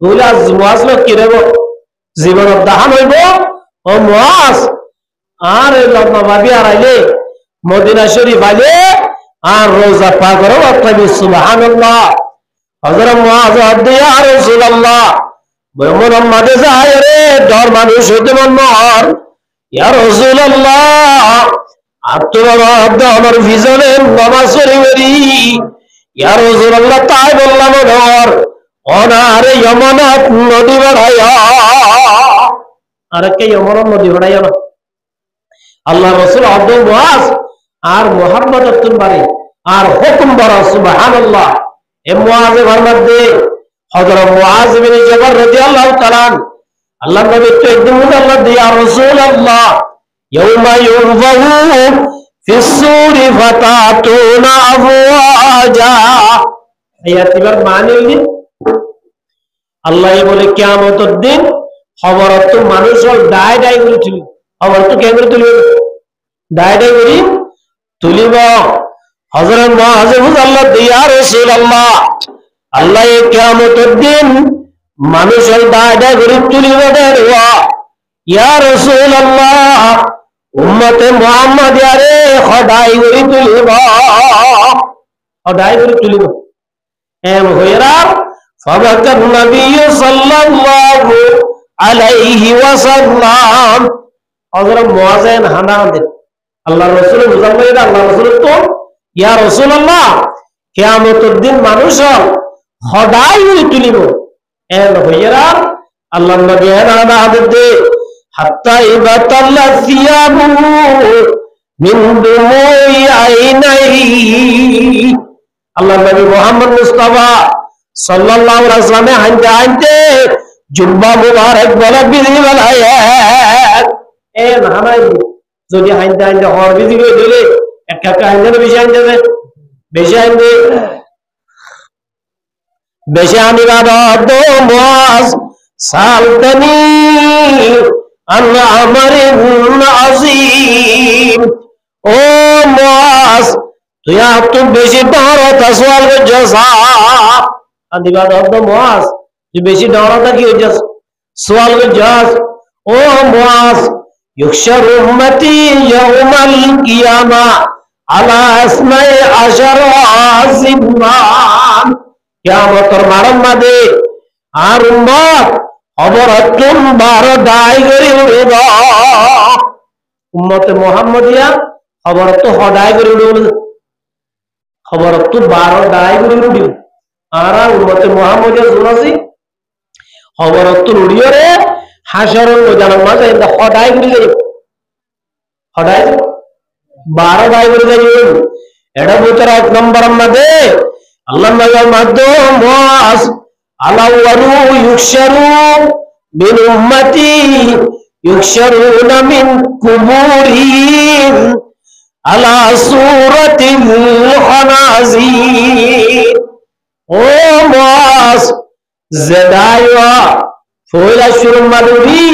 তুলা মুআজ লই কি দেব জীবনত দান হইব ও মুআজ আর লম্বা ভাবি আইলে মদিনা শরীফ আইলে আর রোজা পাক করো আপনি সুবহানাল্লাহ হযরত মুআজ দে ইয়া রাসূলুল্লাহ মুহাম্মদ যায় রে ডর মানুষ হইতে মন ইয়া রাসূলুল্লাহ আমার ভিজনে নামাজ পড়ি ইয়া রাসূলুল্লাহ তাই বললাম ডর অনারে যমুনাত নদী বাড়ায়া আর কে যমুনা নদী বাড়ায়া না আল্লাহ রাসূল আব্দুল মুআজ আর মুহাম্মদ আব্দুল বারি আর হুকুম বড় সুবহানাল্লাহ এ মুআজ ফরমাত দে হযরত মুআজ বিন জবর রাদিয়াল্লাহু তাআলা আল্লাহ নবী তো একদম আল্লাহ দিয়া রাসূলুল্লাহ ইয়াউমা ইউরফাউ ফিস সূরি ফাতাতুনা আফওয়াজা আয়াতিবার মানে কি আল্লাহ বলে কিয়ামতের দিন খবর তো মানুষ ডাই ডাই করে তুলিব খবর তো কে করে তুলিব ডাই ডাই করে তুলিব হযরত মুআজ আল্লাহ দিয়া রাসূলুল্লাহ আল্লাহ কিয়ামতের দিন মানুষ ডাই ডাই করে তুলিব দেওয়া ইয়া রাসূলুল্লাহ উম্মতে মুহাম্মদ আরে খোদাই করে তুলিব খোদাই করে তুলিব এম হইরা ফাবাকান নবী সাল্লাল্লাহু আলাইহি ওয়াসাল্লাম হযরত মুআযিন হানাদের আল্লাহ রাসূল বুঝাইলেন আল্লাহ রাসূল তো ইয়া রাসূলুল্লাহ কিয়ামতের দিন মানুষ খোদাই করে তুলিব এম হইরা আল্লাহ নবী হানাদের দে হাত্তা ইবাতাল্লা সিয়াবু মিন দুমুই আইনাইহি আল্লাহ নবী মুহাম্মদ মুস্তাফা সাল্লাল্লাহু আলাইহি ওয়াসাল্লাম হাইতে জুব্বা মুবারক বলা বিধি বলায় এ নামাই যদি হাইতে হর বিধি করে দিলে একটা কাহিনী বেশি আনতে বেশি আনি বাবা দো মুআজ সালতানি আল্লাহ আমরিন আযীম ও মুআজ তুই এত বেশি ডরতা সওয়াল করছস আদিবা দো মুআজ তুই বেশি ডরতা কি হইছস সওয়াল করছস ও মুআজ ইউশার উম্মতি ইয়াউমাল কিয়ামা আলা আসমাই আশারা আসিমান কিয়ামতের মারমাদে আর উম্মত অবরতুন 12 দায় করে উড়ব উম্মতে মুহাম্মদিয়া অবরত হদায় করে উড়ব অবরত 12 দায় করে উড়ব আর উম্মতে মুহাম্মদিয়া শুনাছি অবরত উড়িয়রে হাশরুল ময়দানের মাঝে হদায় করে যাই হদায় 12 দায় করে যাই এটা ভিতর এক নম্বর মধ্যে আল্লাহ নবীর মাধ্যম মুআজ আলাওয়ারু ইউশারু মিন উম্মতি ইউশারুনা মিন কুবুরিহিম আলা সূরাতিল খানাজির ও মুআজ জেদাইয়া ফয়লা শুরু মালুরি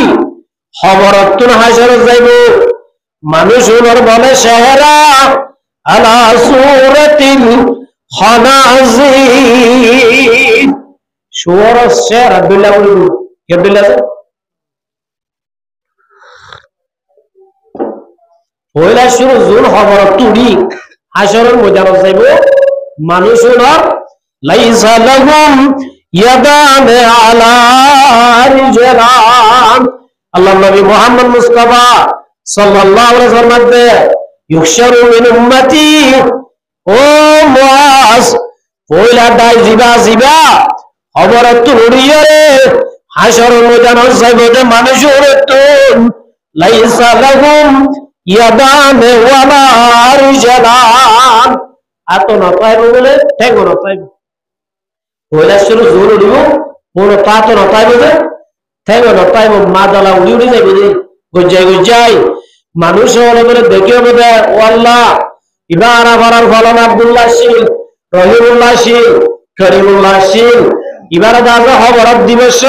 খবরতুন হাসর যাইব মানুষ ওর বলে শহরা আলা সূরাতিল খানাজির শুয়ার শের আব্দুল্লাহ বলবো কি আব্দুল্লাহ পয়লা শুরু জুন খবর তুড়ি হাসরের ময়দানে যাইব মানুষ ওর লাইসা লাহুম ইয়াদান আলা রিজলান আল্লাহ নবী মুহাম্মদ মুস্তাফা সাল্লাল্লাহু আলাইহি ওয়াসাল্লাম ইউশারু মিন উম্মতি ও মুআজ পয়লা দাই জিবা অবরত উড়িয়ে হাসরের ময়দানে যাইব মানুষ ওর তো লাইসা লাহুম ইয়াদানে ওয়ালা রিজালান আতো না পাইব বলে ঠেঙ্গ না পাইব ওইলা শুরু জোর উড়িব কোন পাতো না পাইব যে ঠেঙ্গ না পাইব মাদালা উড়ি উড়ি যাইবে যে গজ্জাই গজ্জাই মানুষ হলে বলে দেখে বোধে ও আল্লাহ ইবার আবার ফলন আব্দুল্লাহ শীল রহিমুল্লাহ শীল করিমুল্লাহ শীল ইবার দাদা হবরত দিবস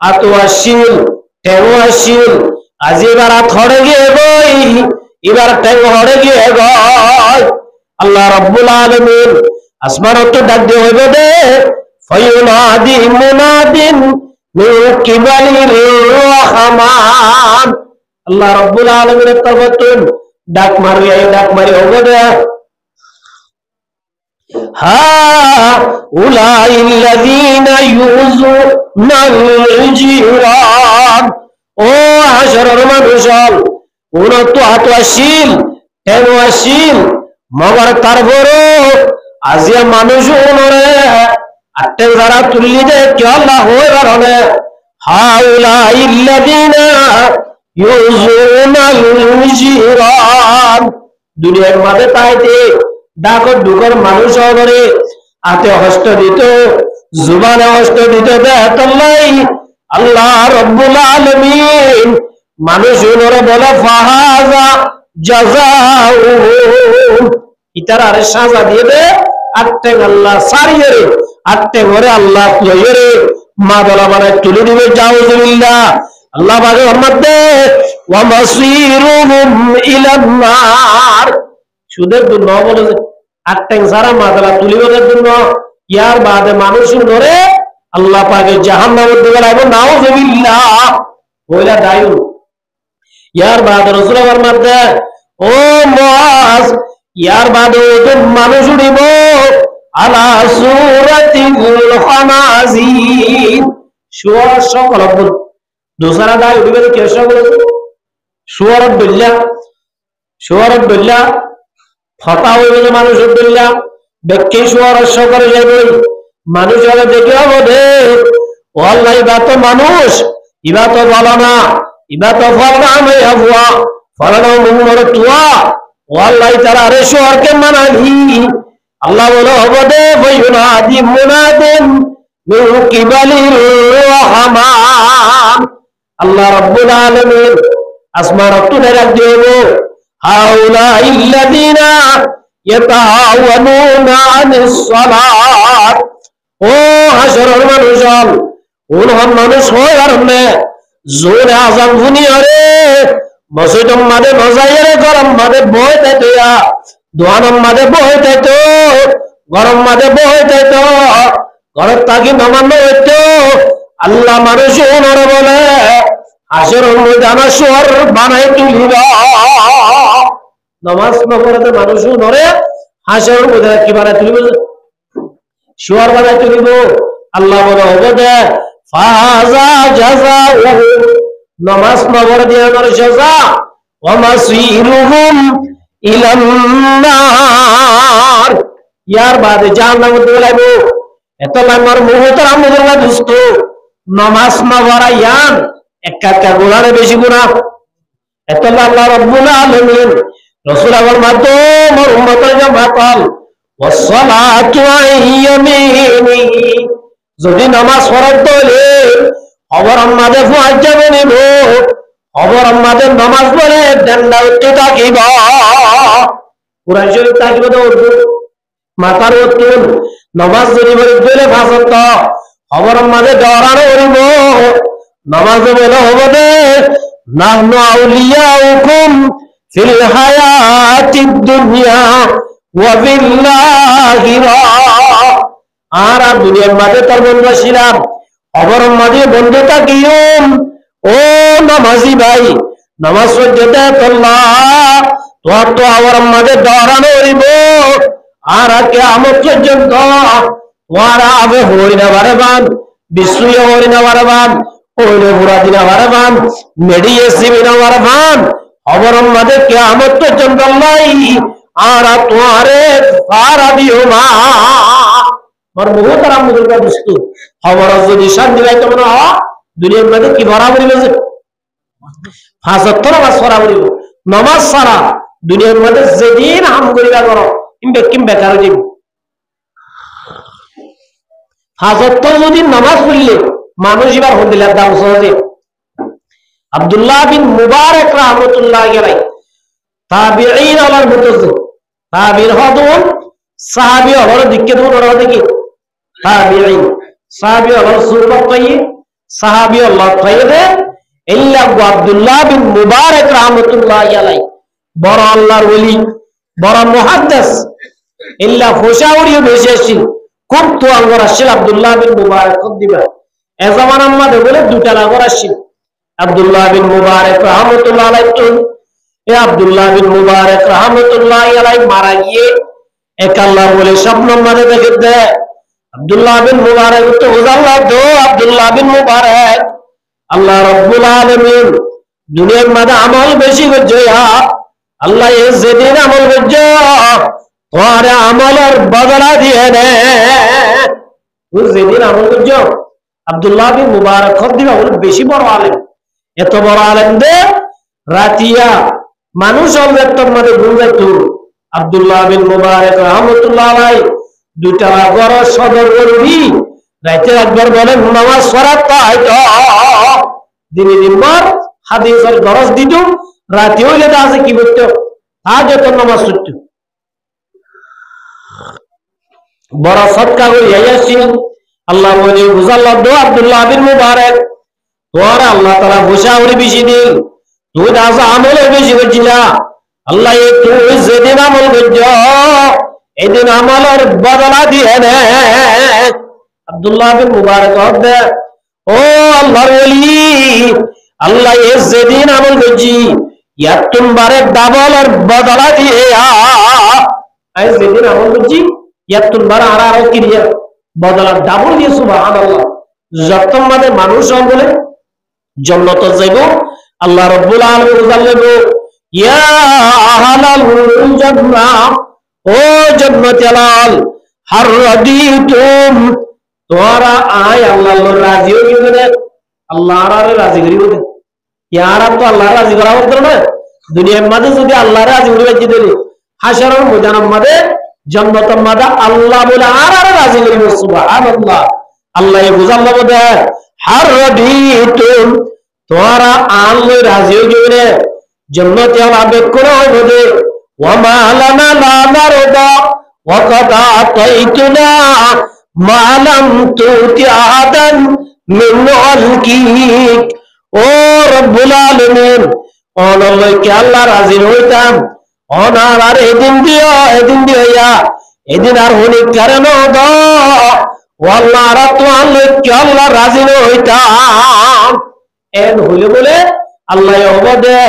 আতো আসিল ঠেঙ্গ আসিল আজি এবার থড়ে গিয়ে গই এবার ঠেঙ্গ হড়ে গিয়ে গয় আল্লাহ রাব্বুল আলামিন আসমানত ডাক দিয়ে হইবে দে ফায়ুনাদি মুনাদিন মিন কিবালির রহমান আল্লাহ রাব্বুল আলামিনের তরফ ডাক মারি হইবে দে হাউলাইল্লাযীনা ইউযুনাল জিরান ও হাশরের মানুষ ওরা তো আতওয়াশীল ঠেঙ্গওয়াশীল মগর তারপরও আজিয়া মানুষ ওনরে আটে যারা তুললি দে কি আল্লাহ হয়ে কারণে হাউলাইল্লাযীনা ইউযুনাল জিরান দুনিয়ার মাঝে তাইতে ডাকর ডুকর মানুষ করে হাতে হস্ত দিত জুবানে হস্ত দিত দেহতল্লাই আল্লাহ রাব্বুল আলামিন মানুষ ওনরে বলে ফাহাজা জাযাউহুম ইতার আরে সাজা দিয়ে দে আটে আল্লাহ সারিয়ে রে আটে ঘরে আল্লাহ লইয়ে রে মা বলা মানে তুলে দিবে জাউজুবিল্লাহ আল্লাহ পাকে রহমত দে ওয়া মাসিরুহুম ইলান নার সুদের জন্য বলে আটে সারা মা বলা তুলিবের জন্য ইয়ার বাদে মানুষ ধরে আল্লাহ পাকে জাহান্নামের দিকে লাগবে নাউজুবিল্লাহ ওইলা দায়ু ইয়ার বাদে রাসূল ফরমাতে ও মুআজ ইয়ার বাদে তো মানুষ উড়িব আলা সূরাতিল খানাজির শুয়ার সকল দোসরা দায় উড়িবে কে সকল শুয়ার বিল্লাহ ফটা হইবে মানুষ বিল্লাহ ব্যক্তি শুয়ার সকলে যাইবে মানুষ হলে দেখে হবে দে ও আল্লাহ ইবা তো মানুষ ইবা তো বলো না ইবা তো ফলনা আমি আবুয়া ফলনা মুমর তুয়া ও আল্লাহ তারা আরে শুয়ারকে মানালি আল্লাহ বলে হবে দে ফায়ুনাদি মুনাদিন মিন কিবালির রহমান আল্লাহ রাব্বুল আলামিন আসমানত ডাক দেবো হাউলাইল্লাযীনা ইয়াতাআওয়ানুনা আনিস সালাত ও হাশরের মানুষ ওনহন মানুষ হয় আর নে জোরে আজান শুনি আরে মসজিদম মাদে মজাইরে গরম মাদে বই তাইয়া দোয়ানম মাদে বই তাইতো গরম মাদে বই তাইতো ঘরের তাকি নমান্য হইতো আল্লাহ মানুষ ওনরে বলে হাশরের ময়দানে শহর বানাই তুলিবা নামাজ নপড়তে মানুষ ওনরে হাশরের ময়দানে কি বানাই তুলিবে শুয়ার বানাই তুলিব আল্লাহ বলে হবে দে ফাজা জাযাউহু নামাজ নপড় দিয়ে আমার সাজা ওয়া মাসিরুহুম ইলান নার ইয়ার বাদে জাহান্নামে দিলাইব এত লামার মুহতারাম মুদল্লা দোস্ত নামাজ নপড়া ইয়ান একা গুনাহে বেশি গুনাহ এত আল্লাহ রাব্বুল আলামিন রাসূল আমার মাধ্যম আর উম্মতের জামাতাল ওয়াসসালাতু আইয়ামিনি যদি নামাজ ফরজ হলে খবর আমাদের ফুয়াজ যাবে নিব খবর আমাদের নামাজ পড়ে ডান্ডা উঠতে থাকিব কুরআন শরীফ থাকিব তো উর্দু মাথার উত্তর নামাজ যদি বলে দিলে ফাসত খবর আমাদের দরানো করিব নামাজ বলে হবে নাহনু আউলিয়াউকুম ফিল হায়াতিদ দুনিয়া ওয়া ফিল আখিরাহ আর দুনিয়ার মাঝে তার বন্ধু ছিলাম খবর মাঝে বন্ধু থাকিম ও নামাজি ভাই নামাজ পড়তে আল্লাহ তোর তো আমার মাঝে দরানো হইব আর কিয়ামত পর্যন্ত তোমার আবে হই না বারবান বিশ্বয় হই না বারবান ওইলে বুড়া দিনা বারবান মেডিয়েসি বিনা বারবান খবর মাঝে কিয়ামত পর্যন্ত আল্লাহ আর তোমারে সারা দিও না और बहुत आराम मुझे का दोस्तों हमारा जो निशान दिखाई तो मना दुनिया में की बराबरी में से 75 बस बराबरी নামাজ ছাড়া দুনিয়ার মধ্যে যেদিন হাম করিবা করো কিম বেকার হয়ে যাবে। হাজত যদি নামাজ পড়লে মানুষ এবার হদিলার দাম সহজে। আব্দুল্লাহ বিন মুবারক রাহমাতুল্লাহ আলাইহি তাবিঈন আলার মতজে তাবিঈন হদুন সাহাবী হলো দিকে দুন ওরা দেখি তাবিঈন সাহাবী হলো সুরবত কই সাহাবী আল্লাহ কইবে ইল্লা আব্দুল্লাহ বিন মুবারক রাহমাতুল্লাহ আলাইহি বড় আল্লাহর ওলি বড় মুহাদ্দিস ইল্লা খুশাউরিও বেশি খুব তো আঙ্গর আসছিল আব্দুল্লাহ বিন মুবারক দিবা এ জামান আমাদের বলে দুটা লাগর আসছিল আব্দুল্লাহ বিন মুবারক রাহমাতুল্লাহ আলাইহি এ আব্দুল্লাহ বিন মুবারক রাহমাতুল্লাহ আলাইহি মারা গিয়ে এক আল্লাহর ওলি স্বপ্ন মানে দেখে দে আব্দুল্লাহ বিন মুবারক তো আল্লাহ দো আব্দুল্লাহ বিন মুবারক আল্লাহ রাব্বুল আলামিন দুনিয়ার মধ্যে আমল বেশি করছে আল্লাহ এ যেদিন আমল করছে তোমার আমলের বদলা দিয়ে নে যেদিন আমল করছ আব্দুল্লাহ বিন মুবারক দিবা বলে বেশি বড় আলেম এত বড় আলেম দে রাতিয়া মানুষ অল্পের মধ্যে ভুল যাইত আব্দুল্লাহ বিন মুবারক রাহমাতুল্লাহ আলাইহি দুইটা বড় সদর করবি রাতে একবার বলেন নামাজ পড়াত হয়তো দিনে দিনবার হাদিসের গরজ দিত রাতে হইলে তা আছে কি করতে আজ তো নামাজ পড়তো বড় সদকা করে আসছিল আল্লাহ বলে বুঝাল্লাহ দো আব্দুল্লাহ বিন মুবারক তোর আল্লাহ তাআলা বুঝাউরি বেশি দিন তুই দাস আমল বেশি করছিলা আল্লাহ তুই যেদিন আমল করছ এদিন আমলের বদলা দিয়ে নে আব্দুল্লাহ বিন মুবারক দে ও আল্লাহর ওলি আল্লাহ যেদিন আমল করছি ইয়াতুমবারে ডাবলের বদলা দিয়ে আই যেদিন আমল করছি ইয়াতুমবার আর কি দিয়ে বদলা ডাবল দিয়ে সুবহানাল্লাহ যত মানে মানুষ বলে জান্নাত যাইব আল্লাহ রাব্বুল আলামিন জানলেবো ইয়া আহলাল জান্নাহ ও জান্নাতাল হার রাদিতুম তোরা আয় আল্লাহর রাজি হইবে আল্লাহর রাজি করিব ইয়ারা তো আল্লাহর রাজি করা হতো না দুনিয়ার মধ্যে যদি আল্লাহর রাজি হইবে দিলে হাশরের ময়দানের মধ্যে জান্নাতের মধ্যে আল্লাহ বলে আর রাজি করিব সুবহানাল্লাহ আল্লাহ বুঝাল্লাহ বলে হার রাদিতুম তোরা আল্লাহর রাজি হইবে জান্নাতে আবে কোন হইবে ওয়ামা লানা লা নারদা ওয়া কাদ আতাইতুনা মা লাম তুতি আহাদান মিন আলকিক ও রব্বুল আলামিন আল্লাহ কে আল্লাহ রাজি হইতাম অনার আর এদিন দিয়া এদিন আর হলি কারণ দো আল্লাহ আর তো আল্লাহ কে আল্লাহ রাজি হইতাম এন হইলে বলে আল্লাহ ওবদে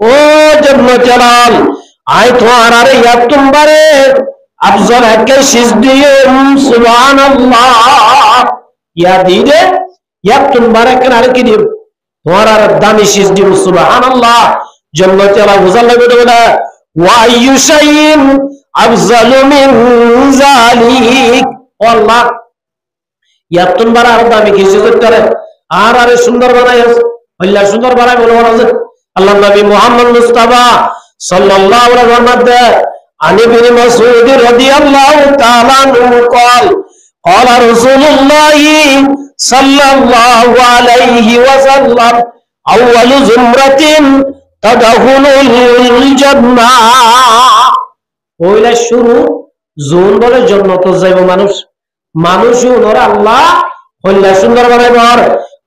ও জান্নাতাল আয় তোমার আরে ইয়াতুমবারে আফজল একে সিজদিয়ে সুবহানাল্লাহ ইয়া দিলে ইয়াতুমবারে কেন আর কি দিব তোমার আর দামি সিজদি সুবহানাল্লাহ জান্নাতাল বুঝালে বলে ওয়া আইয়ু শাইইন আফজালু মিন যালিক আল্লাহ ইয়াতুমবারে আর দামি কি সিজদ করে আর আরে সুন্দর বানায় আল্লাহ সুন্দর বানায় বলে বলা আল্লাহ নবী মুহাম্মদ মুস্তাফা সাল্লাল্লাহু আলাইহি ওয়াসাল্লাম আনি ইবনে মাসউদ রাদিয়াল্লাহু তাআলা আনহু قال قال رسول الله صلى الله عليه وسلم اول زمرة تدخل الجنة ওইলা শুরু জোন বলে জান্নাত যাইব মানুষ ওরা আল্লাহ কল্লা সুন্দর বানাইব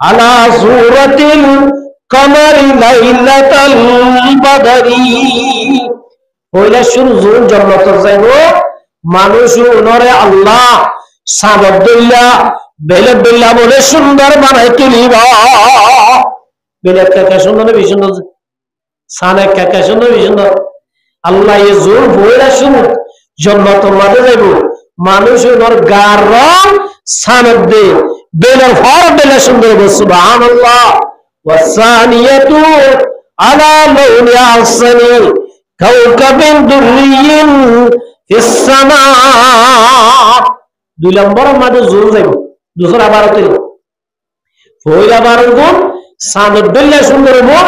আলা সূরাতিল কমারি লাইলাতাল বদরি ওইলা শুরু জোন জান্নাত যাইব মানুষ ওরে আল্লাহ সাবদুল্লাহ বেলদুল্লাহ বলে সুন্দর বানাই তুলিব বেলে কাকা সুন্দর না সুন্দর সানে কাকা সুন্দর সুন্দর আল্লাহ এই জোর বইলা শুরু জান্নাত মাঝে যাইব মানুষ ওর গার রং সানদ দে বেলের ফর বেলে সুন্দর সুবহানাল্লাহ والثانية على لون أحسن كوكب دري في السماء দুই নম্বর মাঝে জোর যাইব দুসরা বারতে পয়লা 12 গুণ সানদ বেলে সুন্দর হবো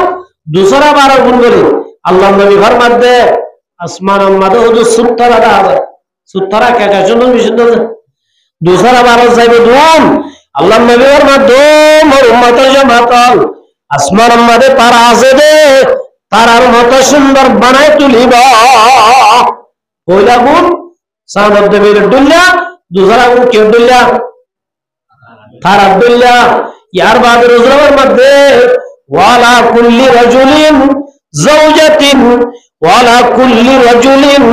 দুসরা 12 গুণ বলে আল্লাহ নবী ফরমান দে আসমান মধ্যে হুজু সুত্তরা দাও সুত্তরা কে কে শুনুন বিশুদ্ধ दूसरा बारह साहिब दुम আল্লাহ নবী ফরমান দুম ওর উম্মতের জামাতল আসমান মধ্যে তারা আছে দে তারার মতো সুন্দর বানায় তুলিবা পয়লা গুণ সামদ দেবের দুনিয়া दूसरा गुण के दुनिया তারা দুনিয়া ইয়ার বাদ রুজুর মধ্যে ওয়ালা কুল্লি রাজুলিন জাওজাতিন ওয়ালা কুল্লি রাজুলিন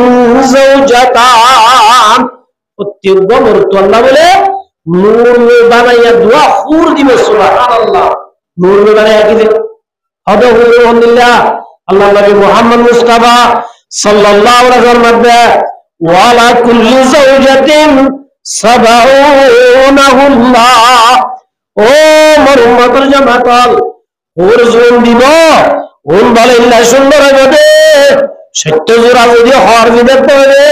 জাওজাতান প্রত্যেক মরুত আল্লাহ বলে নূর বানাইয়া দোয়া হুর দিবে সুবহানাল্লাহ নূর বানাইয়া কি দিবে হদ হুর আলহামদুলিল্লাহ আল্লাহ নবী মুহাম্মদ মুস্তাফা সাল্লাল্লাহু আলাইহি ওয়াসাল্লাম মধ্যে ওয়ালা কুল্লি জাওজাতিন সাবাউনাহুল্লাহ ও মোর উম্মতের জামাতল ওর জোন দিব ওন বলে ইল্লা সুন্দর হবে সত্য জোড়া যদি হর দিতে পারে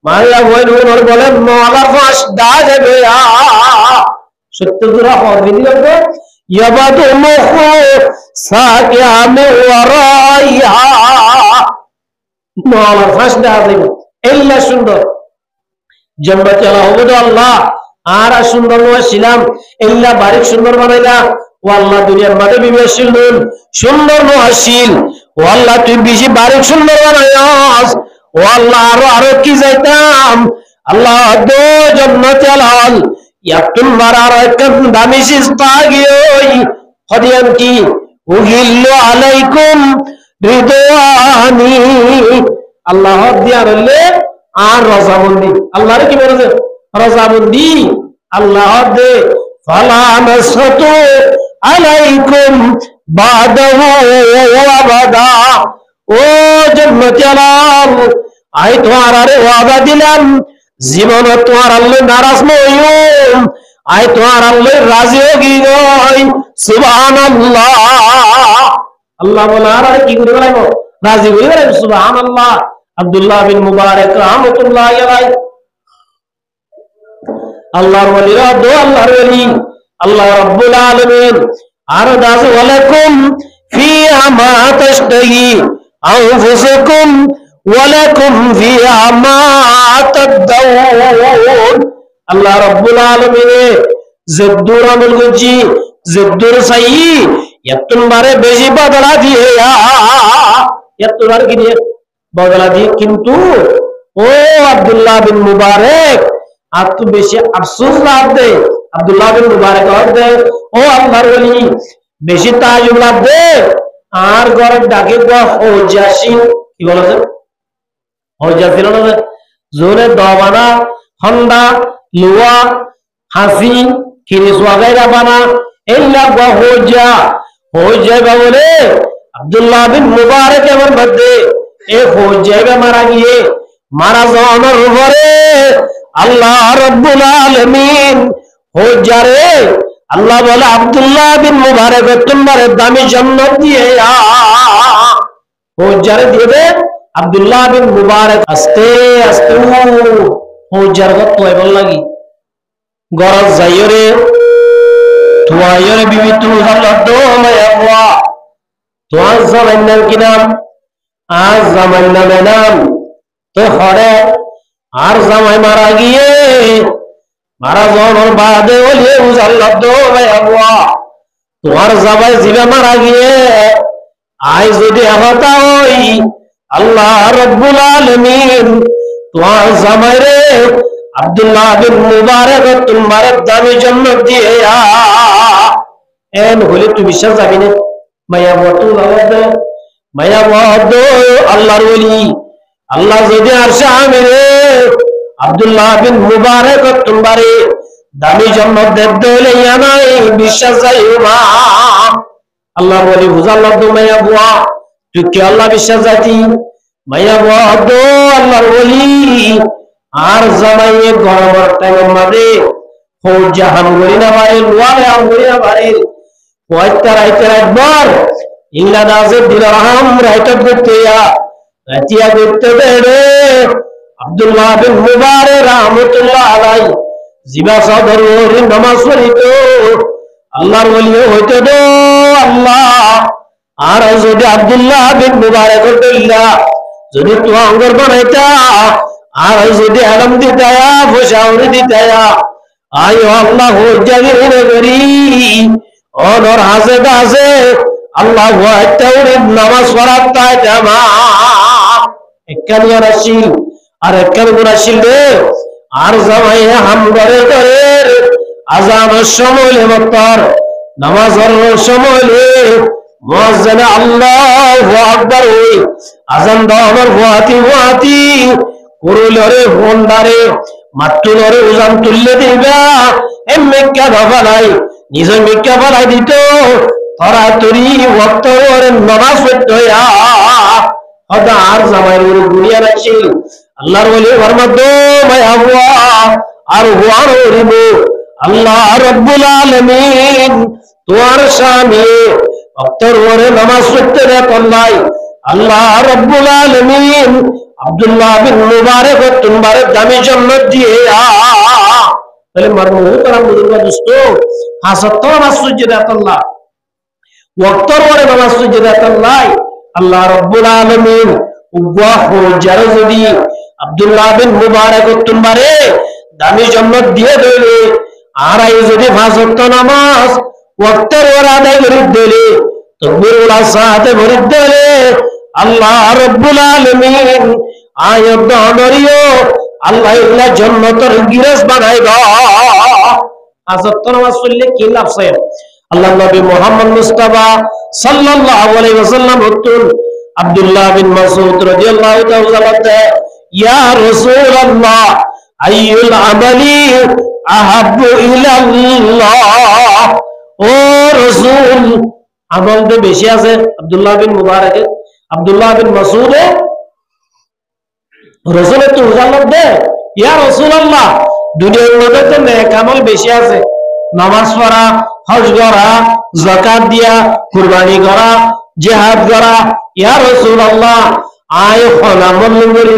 মারিয়া বই ওর বলে মালা ফাঁস দা যাবে সত্য জোড়া হর দিতে হবে ইয়াবাদু মুখু সাকিয়ামে ওয়ারাইয়া মালা ফাঁস দা যাবে ইল্লা সুন্দর জন্নত আল্লাহ আল্লাহ আর সুন্দর ছিলাম ইল্লা বারিক সুন্দর বানাইলা ও আল্লাহ দুনিয়ার মাঝে বিবেশীল সুন্দর নহাসিল ও আল্লাহ তুই বেশি বারিক সুন্দর বানাইস ও আল্লাহ আরো কি যাইতাম আল্লাহ দো জন্নত আলাল ইয়াতুন মারার একদম দামি সিস্তা গিয়ে হদিয়ান কি উহিল্লু আলাইকুম রিদওয়ানি আল্লাহ দিয়ারলে আর রজাবন্দি আল্লাহর কি বলেছে রজাবন্দি আল্লাহ দে ফালা নাসতু আলাইকুম বাদাহু আবাদা ও জান্নাতি আলাম আই তোমার আরে ওয়াদা দিলাম জীবন তোমার আল্লাহ নারাজ নইম আই তোমার আল্লাহ রাজি হই নই সুবহানাল্লাহ আল্লাহ বলে আর কি করে বলাইব রাজি হই বলে সুবহানাল্লাহ আব্দুল্লাহ বিন মুবারক রাহমাতুল্লাহি আলাইহি আল্লাহর ওলিরা দো আল্লাহর ওলি আল্লাহ রাব্বুল আলামিন আর দাস ওয়ালাকুম ফিহা মা তাশতাহি আনফুসুকুম ওয়ালাকুম ফিহা মা তাদাউন আল্লাহ রাব্বুল আলামিন জদ্দুর আমল গুজি জদ্দুর সাই এতন বারে বেশি বদলা দিয়ে এতন বার কি দিয়ে বদলা দিয়ে কিন্তু ও আব্দুল্লাহ বিন মুবারক আর তো বেশি আফসোস লাভ দে আব্দুল্লাহ বিন মুবারক দে ও আল্লাহর ওলি বেশি তাজুব লাভ দে আর ঘরে ডাকে গো হজাসি কি বলেছে হজাসিল না জোরে দবানা হন্ডা লুয়া হাসি কিরিস ওয়াগাইরা বানা ইল্লা গো হজা বলে আব্দুল্লাহ বিন মুবারক এর মধ্যে এ হজাইবা মারা গিয়ে মারা যাওয়ার পরে আল্লাহ রাব্বুল আলামিন হজারে আল্লাহ বলে আব্দুল্লাহ বিন মুবারক তোমারে দামি জান্নাত দিয়ে হজারে দিবে আব্দুল্লাহ বিন মুবারক আস্তে আস্তে হজার কত হইব লাগি গরজ যাইরে তুয়াইরে বিবি তু আল্লাহ দো মায়াওয়া তোর জামাই নাম কি নাম আর জামাই নাম তো হরে আর জামাই মারা গিয়ে মারা যাওয়ার বাদে ওলিয়ে আল্লাহ দো মায়াওয়া তোমার জামাই জিবে মারা গিয়ে আই যদি হতা হই আল্লাহ রাব্বুল আলামিন তোমার জামাই রে আব্দুল্লাহ বিন মুবারক তোমার দামি জান্নাত দিয়ে এন হলে তুই বিশ্বাস যাবি না মায়া বতু লাগাতে মায়া বদ আল্লাহর ওলি আল্লাহ যদি আরশে আমিরে আব্দুল্লাহ বিন মুবারক তোমারে দামি জান্নাত দেবে লইয়া নাই বিশ্বাস যাইবা আল্লাহর ওলি বুঝাল্লাহ তো মায়া বুয়া তুই কি আল্লাহ বিশ্বাস যাতি মায়া বদ আল্লাহর ওলি আর জামাইয়ে গরমের টাইমের মধ্যে ফৌজা হামগরি না পারে লোয়ালে হামগরি না পারে কয়েকটা রাইতে একবার ইংলা দাসে দিলাম রাইতে করতে রাতিয়া করতে বেড়ে আব্দুল্লাহ বিন মুবারক রাহমাতুল্লাহ আলাইহি জিবা সদর নামাজ পড়িত আল্লাহর ওলি হইতে দো আল্লাহ আর যদি আব্দুল্লাহ বিন মুবারক দইলা যদি তো আঙ্গুর বানাইতা আর যদি আলম দিতায়া ফুসাউরি দিতায়া আয় আল্লাহ জাগিরে করি অনর হাসে দাসে আল্লাহ ওয়াইতাউরি নামাজ পড়াতায় জামা একখান গুনাশীল আর একখান গুনাশীল রে আর জামাই হামগরে করে আজানের সময় মতর নামাজের সময় মুয়াজ্জিন আল্লাহু আকবার ওই আজান দাওয়ার ওয়াতি কুরুলরে ফোনদারে মাতুলরে উজান তুললে দিবা এমনিকা ভাবালাই নিজে মিকা ভালাই দিত তোরা তুরি ওয়াক্ত ওরে নামাজ পড়তয়া হদা আর জামাইর দুনিয়া রাখছিল আল্লাহর ওলি ফরমাত মায়া হুয়া আর হুয়ার ওরিব আল্লাহ রাব্বুল আলামিন তোমার শানে ওয়াক্তর ওরে নামাজ পড়তে দেন নাই আল্লাহ রাব্বুল আলামিন আব্দুল্লাহ বিন মুবারক তোমার দামি জান্নাত দিয়ে তাহলে মারমু তারা বুঝবা দোস্ত হাসত নামাজ সুজদাত আল্লাহ ওয়াক্তর ওরে নামাজ সুজদাত আল্লাহ আল্লাহ রাব্বুল আলামিন উগা হো যারা যদি আব্দুল্লাহ বিন মুবারক তোমারে দামি জান্নাত দিয়ে দিলে আর এই যদি হাসত নামাজ ওয়াক্তর ওরে আদায় করে দিলে তকবীরুল সাহাতে ভরে দিলে আল্লাহ রাব্বুল আলামিন আয়াত দানরিও আল্লাহ ইল্লা জান্নাতের গিরাস বানাইবা হাসত নামাজ পড়লে কি লাভ হয় আল্লাহ নবী মুহাম্মদ মুস্তাফা সাল্লাল্লাহু আলাইহি ওয়াসাল্লাম হতেন আব্দুল্লাহ বিন মাসউদ রাদিয়াল্লাহু তাআলা ইয়া রাসূলুল্লাহ আইয়ুল আমালি আহাব্বু ইলাল্লাহ ও রাসূল আমল তো বেশি আছে আব্দুল্লাহ বিন মুবারক আব্দুল্লাহ বিন মাসউদ রাসূলের তো উজালত দে ইয়া রাসূলুল্লাহ দুনিয়ার মধ্যে তো নেক আমল বেশি আছে নামাজ পড়া হজ করা যাকাত দিয়া কুরবানি করা জিহাদ করা ইয়া রাসূলুল্লাহ আয় আমল করি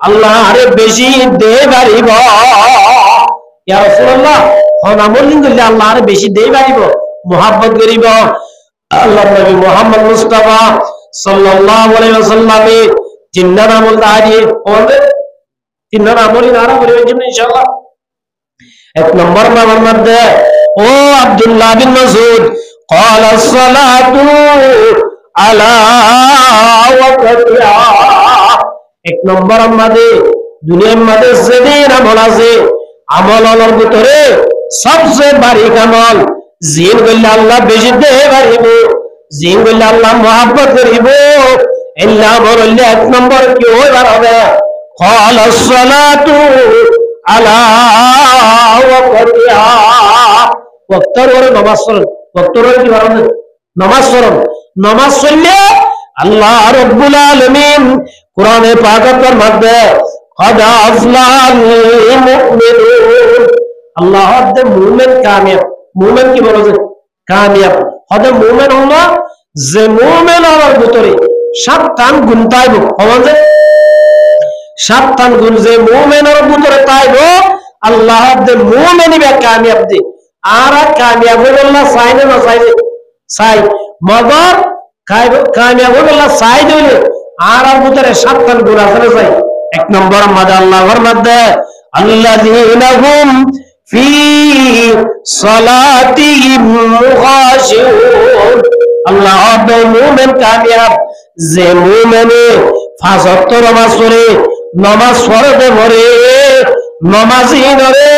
আল্লাহ আরে বেশি দে পারিব ইয়া রাসূলুল্লাহ আমল করলে আল্লাহ আরে বেশি দে পারিব মুহাব্বত করিব আল্লাহ নবী মুহাম্মদ মুস্তাফা সাল্লাল্লাহু আলাইহি ওয়াসাল্লাম তিনটা আমল দাঁড়িয়ে আমাদের তিনটা আমলই নারা পরিবের জন্য ইনশাআল্লাহ এক নম্বর নামের মধ্যে ও আব্দুল্লাহ বিন মাসউদ قال الصلاه على وقتها এক নম্বর মধ্যে দুনিয়ার মধ্যে যেদিন আমল আছে আমলের ভিতরে সবচেয়ে ভারী আমল জিন বললে আল্লাহ বেশি দেহ বাড়িব জিন বললে আল্লাহ মহব্বত করিব এল্লা বললে এক নম্বর কি হয়ে বাড়াবে قال الصلاه على وقتها ওয়াক্তের পরে নামাজ পড়ুন ওয়াক্তের পরে কি বাড়াবে নামাজ পড়ুন নামাজ পড়লে আল্লাহ রাব্বুল আলামিন কোরআনে পাকের মধ্যে قد أفلح المؤمنون আল্লাহ দে মুমিন কামিয়াব মুমিন কি বলে কামিয়াব হদে মুমিন হলো যে মুমিন হওয়ার ভিতরে সাতটা গুণ পাইব হবে সাতটা গুণ যে মুমিনের ভিতরে পাইব আল্লাহ দে মুমিনই বে কামিয়াব দে আর কামিয়াব হলো না চাই না চাই চাই মগর কামিয়াব হলো চাই দিলে আর ভিতরে সাতটা গুণ আছে চাই এক নম্বর মধ্যে আল্লাহর মধ্যে আল্লাযীনা হুম ফি সালাতিহিম মুখাশিউন আল্লাহ বে মুমিন কামিয়াব যে মুমিনে পাঁচ ওয়াক্ত নামাজ পড়ে নামাজ পড়তে পড়ে নামাজি নরে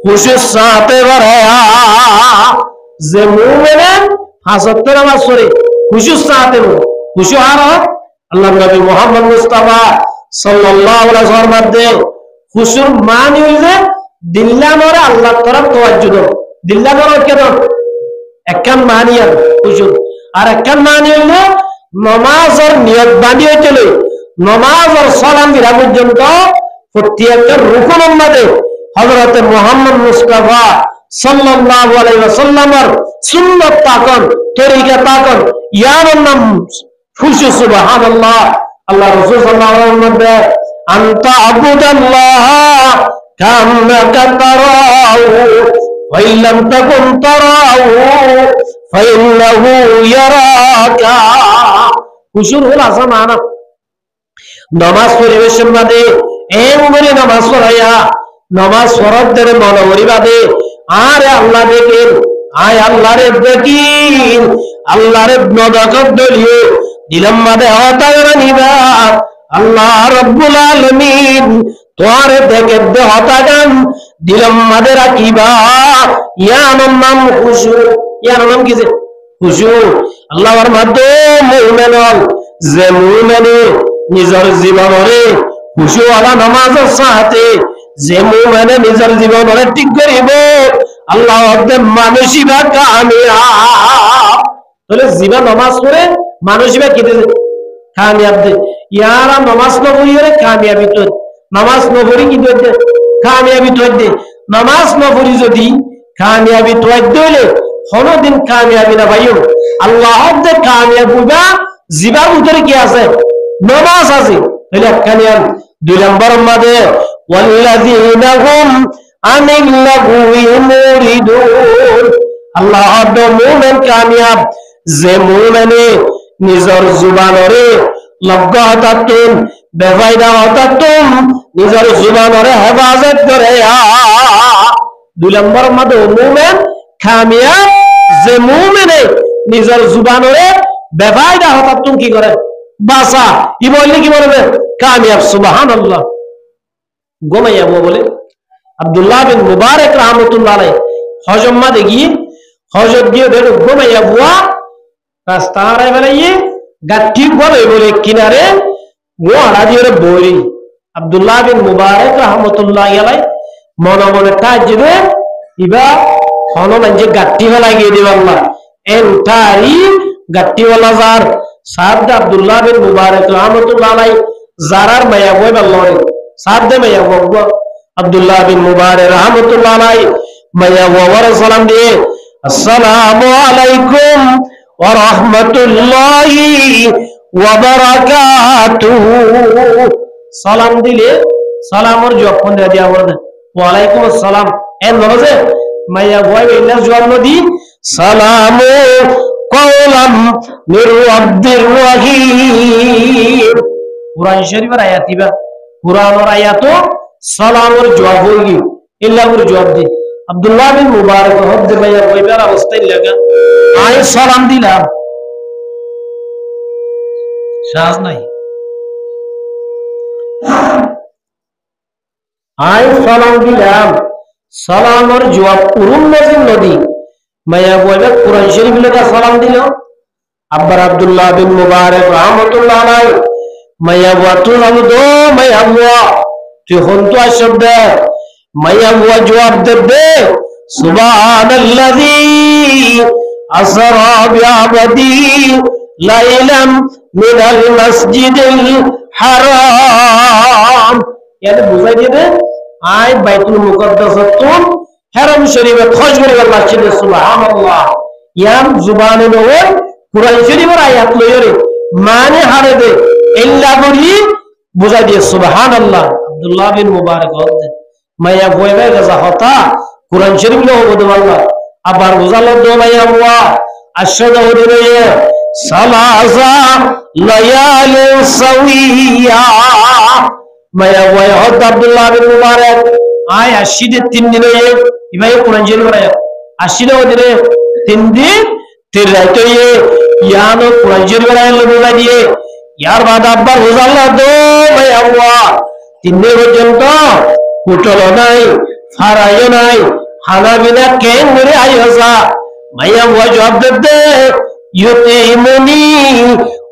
খুশির সাথে বাড়ায়া যে মুমিনে পাঁচ ওয়াক্ত নামাজ পড়ে খুশির সাথে খুশি আর আল্লাহ নবী মুহাম্মদ মুস্তাফা সাল্লাল্লাহু আলাইহি ওয়াসাল্লাম মধ্যে খুশুর মানে হইছে দিল্লানরে আল্লাহর তরফ তাওয়াজ্জুহ দিল্লানরে কেন একখান মানিয়ার খুশুর আর একখান মানে হইলো নামাজের নিয়ত বানিয়ে চলে নামাজের সালাম দিরা পর্যন্ত প্রত্যেকটা রুকুনের মধ্যে হযরত মুহাম্মদ মুস্তাফা সাল্লাল্লাহু আলাইহি ওয়াসাল্লামের সুন্নাত তাকন তরিকা তাকন ইয়ার নাম খুশু সুবহানাল্লাহ আল্লাহ রাসূল সাল্লাল্লাহু আলাইহি ওয়াসাল্লাম আনতা আবুদাল্লাহ কান্নাকা তারাহু ওয়া ইল্লাম তাকুন তারাহু ফাইন্নাহু ইয়ারাক নসিবাকা খুশুর হল আসা না নমাজ পরিবেশন বাদে এমনি নমাজ পড়াইয়া নমাজ ফরজদের মনোবরি বাদে আরে আল্লাহ দেখেন আয় আল্লাহরে দেখিন আল্লাহরে নদকত দলিয়ে দিলাম বাদে হতা নিবা আল্লাহ রব্বুল আলামিন তোরে দেখে দে হতা গান দিলাম বাদে রাখিবা ইয়ার নাম খুশু ইয়ার নাম কি যে খুশু আল্লাহর মাধ্যমে মুমিন যে মুমিনে নিজের জীবনরে খুশুওয়ালা নামাজের সাথে যে মুমিনে নিজের জীবনরে ঠিক করিব আল্লাহ মানসিবা কামিয়াব তাহলে জীবন নামাজ পড়ে মানসিবা কি দিবে কামিয়াব দে ইয়ারা নামাজ না পড়িরে কামিয়াবি তো নামাজ না পড়ি কি দে কামিয়াবি তো দে নামাজ না পড়ি যদি কামিয়াবি তো দলে কোনদিন কামিয়াবি না ভাইও আল্লাহ দে কামিয়াব হইবা জীবন ভিতরে কি আছে নামাজ আছে তাহলে কানিয়ান দুই নম্বর মাঝে ওয়াল্লাযীনা হুম আনিল লাগwi মুরিদুন আল্লাহ দে মুমিন কামিয়াব যে মুমিনে নিজের জুবানরে লজ্ঞা হতাতুন বেফায়দা হতাতুন নিজের জুবানরে হেফাজত করে দুই নম্বর মাঝে মুমিন কামিয়াব যে মুমিনে নিজের জুবানরে বেফায়দা হতাতুন কি করে বাসা ই বললে কি বলবে কামিয়াব সুবহানাল্লাহ গোমাইয়া বলে আব্দুল্লাহ বিন মুবারক রাহমাতুল্লাহ আলাইহি হজম্মা দেখি হজত গিয়ে দেখো গোমাইয়া বুয়া রাস্তায় বেরিয়ে গাঠি বলে কিনারে মোড়া দিয়ে বইরি আব্দুল্লাহ বিন মুবারক রাহমাতুল্লাহ আলাইহি মনে মনে কাজ দিবে ইবা হনো না যে গাঠি লাগিয়ে দিবে আল্লাহ এন্টারি গাঠি ওয়ালা যার সাদ আব্দুল্লাহ বিন মুবারক রাহমাতুল্লাহ আলাইহি জারার মায়া বই বললে সাদ মায়া বলবো আব্দুল্লাহ বিন মুবারক রাহমাতুল্লাহ আলাইহি মায়া ওয়ার সালাম দিয়ে আসসালামু আলাইকুম ওয়া রাহমাতুল্লাহি ওয়া বারাকাতুহু সালাম দিলে সালামর যখন দিয়া বলে ওয়া আলাইকুম আসসালাম এন বলে মায়া বই ইল্লা জবাব দি সালামু কওলাম মির রাব্বির রহিম কুরআন শরীফের আয়াতিবা কুরআনের আয়াত সালামের জবাব হইগি ইল্লাহর জবাব দি আব্দুল্লাহ বিন মুবারক হদ্দ ভাইয়া কইবার অবস্থায় লাগা আই সালাম দিলাম সাজ নাই আই সালাম দিলাম সালামের জবাব উরুম নজিম নদী মায়া বইবে কুরআন শরীফ লেখা সালাম দিল আব্বার আব্দুল্লাহ বিন মুবারক রাহমাতুল্লাহ আলাইহি মায়া বুয়া তুই আমি দো মায়া বুয়া তুই হন্তু শব্দ মায়া বুয়া জবাব দে সুবহানাল্লাযী আসরা বিআবদি লাইলাম মিনাল মাসজিদিল হারাম এর বুঝাই দিবে আই বাইতুল মুকদ্দাসাতুন হারাম শরীফে খোঁজ করে মসজিদ সুবহানাল্লাহ ইয়াম জুবানে নয় কুরআন শরীফের আয়াত লইরে মানে হারে দে ইল্লা বলি বুঝাই দিয়ে সুবহানাল্লাহ আব্দুল্লাহ বিন মুবারক হতে মায়া বইবে গাজা হতা কুরআন শরীফ লো বদওয়াল্লাহ আবার বুঝালো দো মায়া বুয়া আশহাদু দিলে সালাসা লায়ালি সাওয়িয়া মায়া বইয়া হত আব্দুল্লাহ বিন মুবারক আয় 80 দিন 3 দিন হয়ে ইবাই কুরআন শরীফ পড়ায় 80 দিনে 3 দিন 3 রাত হয়ে ইয়ানো কুরআন শরীফ পড়ায় লোবা দিয়ে ইয়ার বাদ আব্বার বুঝাল্লা দো ভাই আল্লাহ 3 দিন পর্যন্ত হোটেল নাই ফারাইও নাই খানা বিনা কেন করে আইসা ভাইয়া ওয়া জবাব দে ইউতিমুনি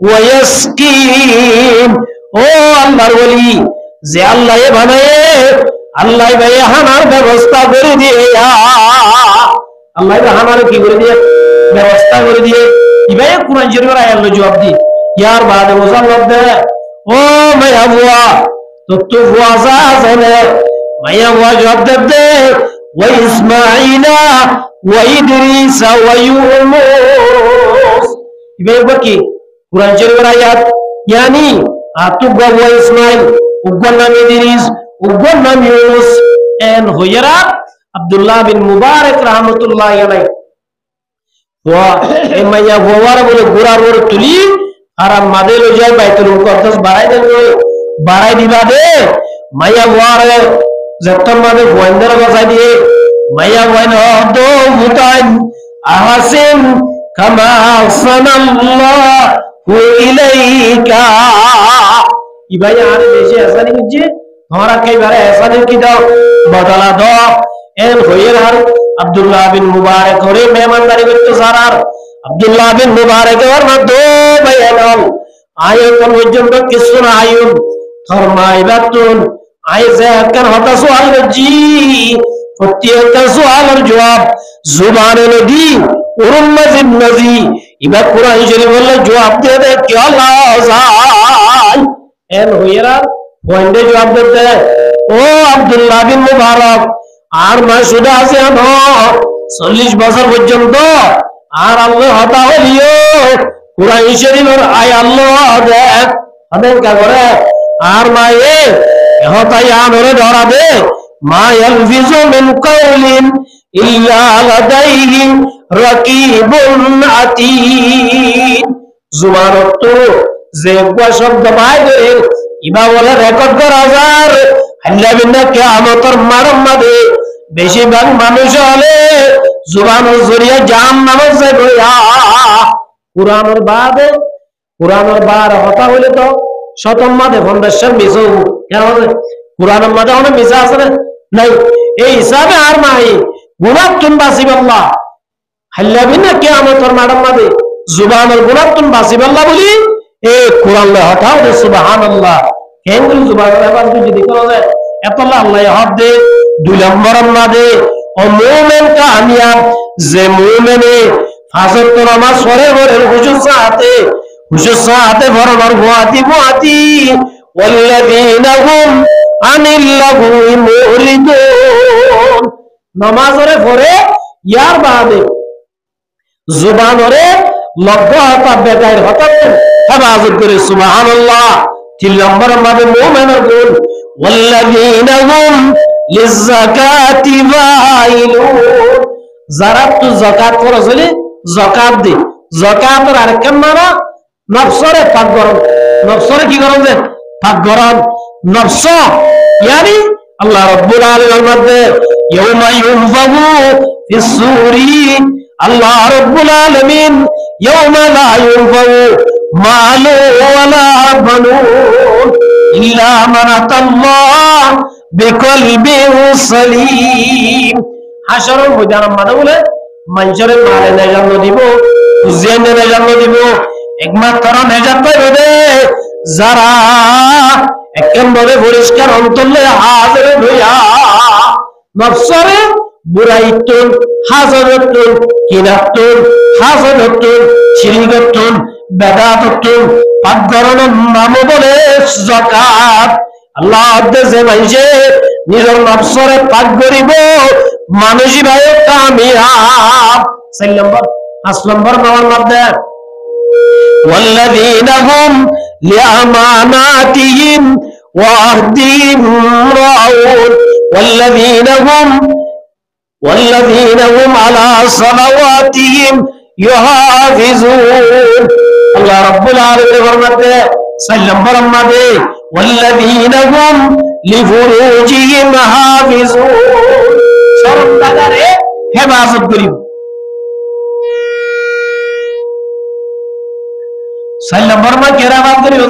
ওয়া ইয়াসকিন ও আল্লাহর ওলি যে আল্লাহ বানায়ে আল্লাহ ভাই হানার ব্যবস্থা করে দিয়ে আল্লাহ হানার কি করে দিয়ে ব্যবস্থা করে দিয়ে ইবাই কুরআন শরীফের আয়াত জবাব দি ইয়ার বাদে মুসাল্লাহ দে ও মায়া বুয়া তো বুয়া জানে মায়া বুয়া জবাব দে ওয়া ইসমাঈলা ওয়া ইদরিস ওয়া ইউনুস ইবাই কি কুরআন শরীফের আয়াত yani atugwa wa ismail ugwa naam idris ugwa naam yunus en huyara abdullah bin mubarak rahmatullahi alayhi এই মাইয়া গোয়ার বলে গোড়ার বলে তুলি আর মাদে লই যায় বাইতুল মুকদ্দাস বাড়াই দিবা দে মাইয়া গোয়ার যতন মাদে গোয়েন্দার বসাই দিয়ে মাইয়া গোয়েন হদো মুতাইন আহসিন কামা সানাল্লাহু ইলাইকা ইবাই আর বেশি আসানি বুঝছে তোমরা কইবারে আসানি কি দাও বদলা দাও এন হইর আর আব্দুল্লাহ বিন মুবারক করে মেহমানদারি করতে সারার আব্দুল্লাহ বিন মুবারক ওর মধ্যে বায়ান আয় কোন পর্যন্ত কিছু না আয়ুন ফরমাইবাতুন আয় যে কান হতা সুআল জি প্রত্যেকটা সুআলের জবাব জুবানে নদী উরুম মাজিদ নদী ইবা কুরআন শরীফ বললে জবাব দিয়ে দে কি আল্লাহ যায় এন হইরা পয়েন্টে জবাব দিতে ও আব্দুল্লাহ বিন মুবারক আর মা শুধু আছে 40 বছর পর্যন্ত আর আল্লাহ হতা হলিও কুরআন শরীফের আয় আল্লাহ দেখ আদেন কা করে আর মায়ে হতাই আমরে ধরা দে মা ইয়ালফিজু মিন কাউলিন ইল্লা লাদাইহি রাকিবুন আতীদ জুবানত যে গো শব্দ বাইরে ইবা বলে রেকর্ড করা হাজার আল্লাহ বিনা কিয়ামতের মারমাদে বেশিরভাগ মানুষ হলে জুবানের জরিয়া জাহান্নামে যাবে কুরআনের বার হতা হইলে তো শতম মাদে ফন্ডেশন মিস হবো কেন কুরআনের মাঝে অনেক মিশা আছে নাই এই হিসাবে আর নাই গুনাতুন বাসিবাল্লাহ আল্লাহ বিনা কিয়ামতের মারমাদে জুবানের গুনাতুন বাসিবাল্লাহ বলি এই কুরআন লে হঠাও দে সুবহানাল্লাহ কেন জুবানের আবার যদি করা যায় এতলা আল্লাহ হক দে 2 নম্বর মাদে ও মুমিন কামিয়াব যে মুমিনে ফাজর তো নামাজ পড়ে পড়ে হুজুর সাথে ভরবার বুয়াতি ওয়াল্লাযীনা হুম আনিল লাগwi মুরিদুন নামাজরে পড়ে ইয়ার বাদে জুবানরে লব্বাতা বেগাইর হঠাৎ হেফাজত করে সুবহানাল্লাহ 3 নম্বর মাদে মুমিনের গুণ ওয়াল্লাযীনা হুম লিযাকাতি ফাইলুন যারা তো যাকাত করছলে যাকাত দে যাকাতের আরকান মানা নফসরে পাক গরম নফসরে কি গরম দে পাক গরম নফস ইয়ানি আল্লাহ রাব্বুল আলামিনের মধ্যে ইয়াউমা ইউনফাগু ফিস সূরি আল্লাহ রাব্বুল আলামিন ইয়াউমা লা ইউনফাগু মালু ওয়ালা বানুন ইল্লা মান আতাল্লাহ বিকলবিন সালিম হাসরের ময়দান মানে বলে মানুষের মালে নেজান্ন দিব জেনে নেজান্ন দিব একমাত্র নেজাত পাইবে যারা একেবারে পরিষ্কার অন্তরে হাজির হইয়া নফসরে বুরাইতুন হাজারতুন কিনাতুন হাজারতুন শিরিকতুন বেদাতুন পাকগরণ নাম বলে যাকাত আল্লাহ যে মানুষে নিজের নফসরে পাক করিব মানুষই ভাই কামিয়াব 5 নম্বর মাওয়ার মধ্যে والذين هم لأماناتهم وعهدهم راعون والذين هم على صلواتهم يحافظون الله رب العالمين فرماتے سلم برماتے والذين هم لفروجهم حافظون শরম জাগারে হেফাজত করিব 4 নম্বর মা কেরামত করিব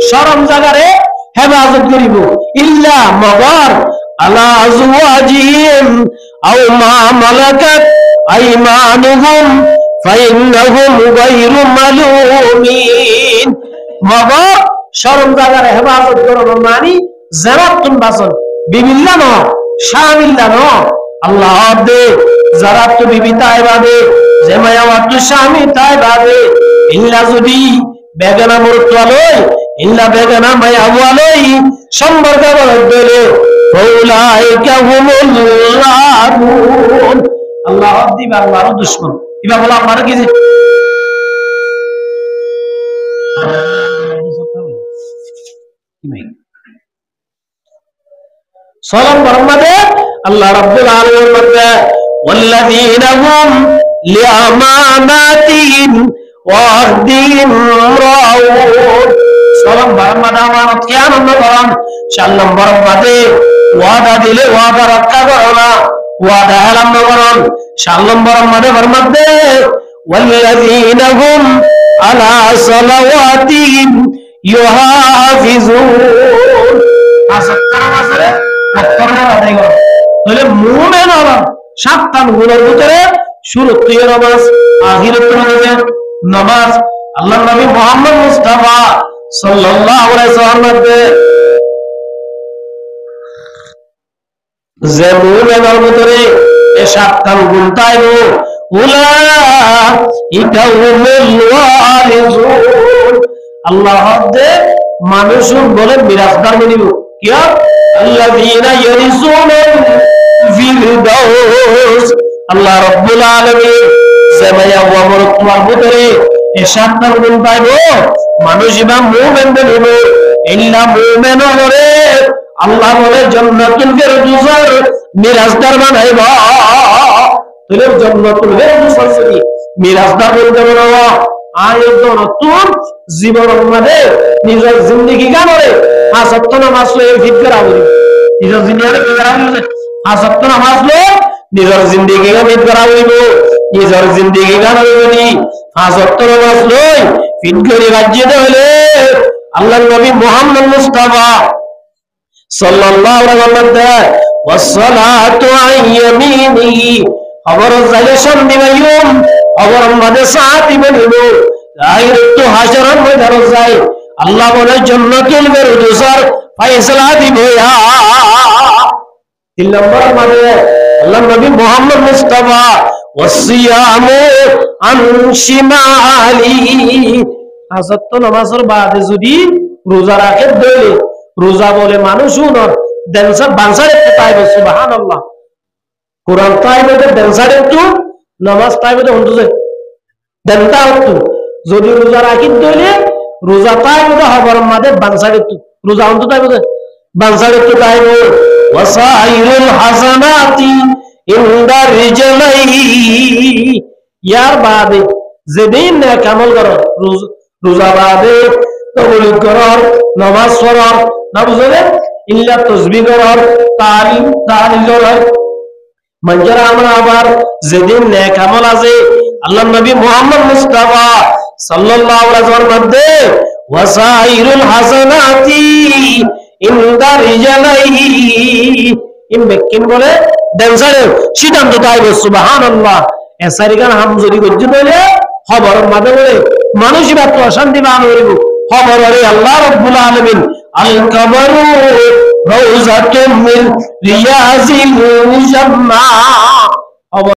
শরম জাগারে হেফাজত করিব ইল্লা মগর আলা আজওয়াজিহিম আও মা মালাকাত আইমানুহুম ফাইন্নাহুম গায়রু মালুমিন মগর শরম জাগারে হেফাজত করব মানে জারাতুন বাসন বিবিল্লা ন শামিল্লা ন আল্লাহ দে জারাত বিবি তাইবাদে জেমায়াওয়াত শামি তাইবাদে ইল্লা যদি বেগানা মুরতালই ইল্লা বেগানা মায়াওয়ালই সম্পর্ক বলে ফাউলাইকা হুমুল লাদুন আল্লাহ দিবা আল্লাহর দুশমন কিবা বলা আমার কি যে সালাম বরমাদে আল্লাহ রাব্বুল আলামিন বলে ওয়াল্লাযীনা হুম লিআমানাতিহিম ওয়া আহদিহিম রাউন। 6 নম্বর আমানত কিয়ামত করেন। 4 নম্বর বাদে ওয়াদা দিলে ওয়াদা রক্ষা করো না, ওয়াদা হেলাম করেন। 4 নম্বর মধ্যে ওয়াল্লাযীনা হুম আলা সালাওয়াতিহিম ইউহাফিজুন। তাহলে মুমিন হলো 7টা গুণের ভিতরে শুরুতে নামাজ, আখিরাতে নামাজ। আল্লাহর নবী মুহাম্মদ মুস্তাফা সাল্লাল্লাহু আলাইহি ওয়াসাল্লাম যে মুমিনের ভিতরে এই 7টা গুণ তাইবো, উলাইকা হুমুল ওয়ারিসুন। আল্লাহ দে মানুষ বলে মিরাসদার বলিব কিয়া আল্লাযীনা ইয়ারিসুনাল ফিরদাউস। আল্লাহ রাব্বুল আলামিন সেমায়া ওয়া তোমার ভিতরে এই 7টা গুণ পাইবো, মানুষ বা মুমিন বলিব ইল্লা মুমিন হলে আল্লাহ বলে জান্নাতুল ফিরদাউসের মিরাসদার বানাইবা। তাহলে জান্নাতুল ফিরদাউসের মিরাসদার বলতে বলো আয়াত নতুন জীবনের মধ্যে নিজের জিন্দেগি গানরে 5 ওয়াক্ত নামাজ লয়ে ফিট করা হইবে। নিজের জিন্দেগি কি করা হইবে? 5 ওয়াক্ত নামাজ লয়ে নিজের জিন্দেগি ফিট করা হইবে। নিজের জিন্দেগি গান হইবে 5 ওয়াক্ত নামাজ লয়ে ফিট করে রাজ্যে হইলে আল্লাহর নবী মুহাম্মদ মুস্তাফা সাল্লাল্লাহু আলাইহি ওয়াসাল্লাম ওয়াসসালাতু আইয়ামিনি খবর জালে সন্দিবায়ুম খবর মধ্যে সাথী বলিব আইরতু হাশরের ময়দানে যায় আল্লাহ বলে জান্নাতুল ফিরদাউসের ফয়সালা দিব। 3 নম্বর মানে আল্লাহর নবী মুহাম্মদ মুস্তাফা ওয়াসিয়ামু আন শিমালি। আসত নামাজের বাদে যদি রোজা রাখে দলে রোজা বলে মানুষ উনর দেনসা বানসারে পাইবে। সুবহানাল্লাহ। কোরআন পাইবে দেনসারে তো নামাজ পাইবে তো হন্তুছে দেনতা হতো। যদি রোজা রাখি দলে রোজা পাইবে তো হবর মাঝে বানসারে তো রোজা হন্তু পাইবে বানসারে তো পাইবে। ওয়াসাইরুল হাসানাতি ইনদা রিজলাইহি। ইয়ার বাদে যেদিন নেক আমল করো রোজা বাদে তওহীদ করো নামাজ পড়ো না বুঝলে ইল্লা তাসবিহ করো তাহলিল করো মঞ্জরা আমরা আবার যেদিন নেক আমল আছে আল্লাহর নবী মুহাম্মদ মুস্তাফা সাল্লাল্লাহু আলাইহি ওয়াসাল্লাম মধ্যে ওয়াসাইরুল হাসানাতি ইনদা রিজলাইহি ইন বেকিন বলে দেনসারে সিদ্ধান্ত তাইবে। সুবহানাল্লাহ। এসারিগান হাম যদি গজ্জ বলে খবর মাঝে বলে মানুষ বাত অশান্তি মান হইব খবর আরে আল্লাহ রাব্বুল আলামিন আল কবরু রাউযাতুম মিন রিয়াজিল জান্নাহ।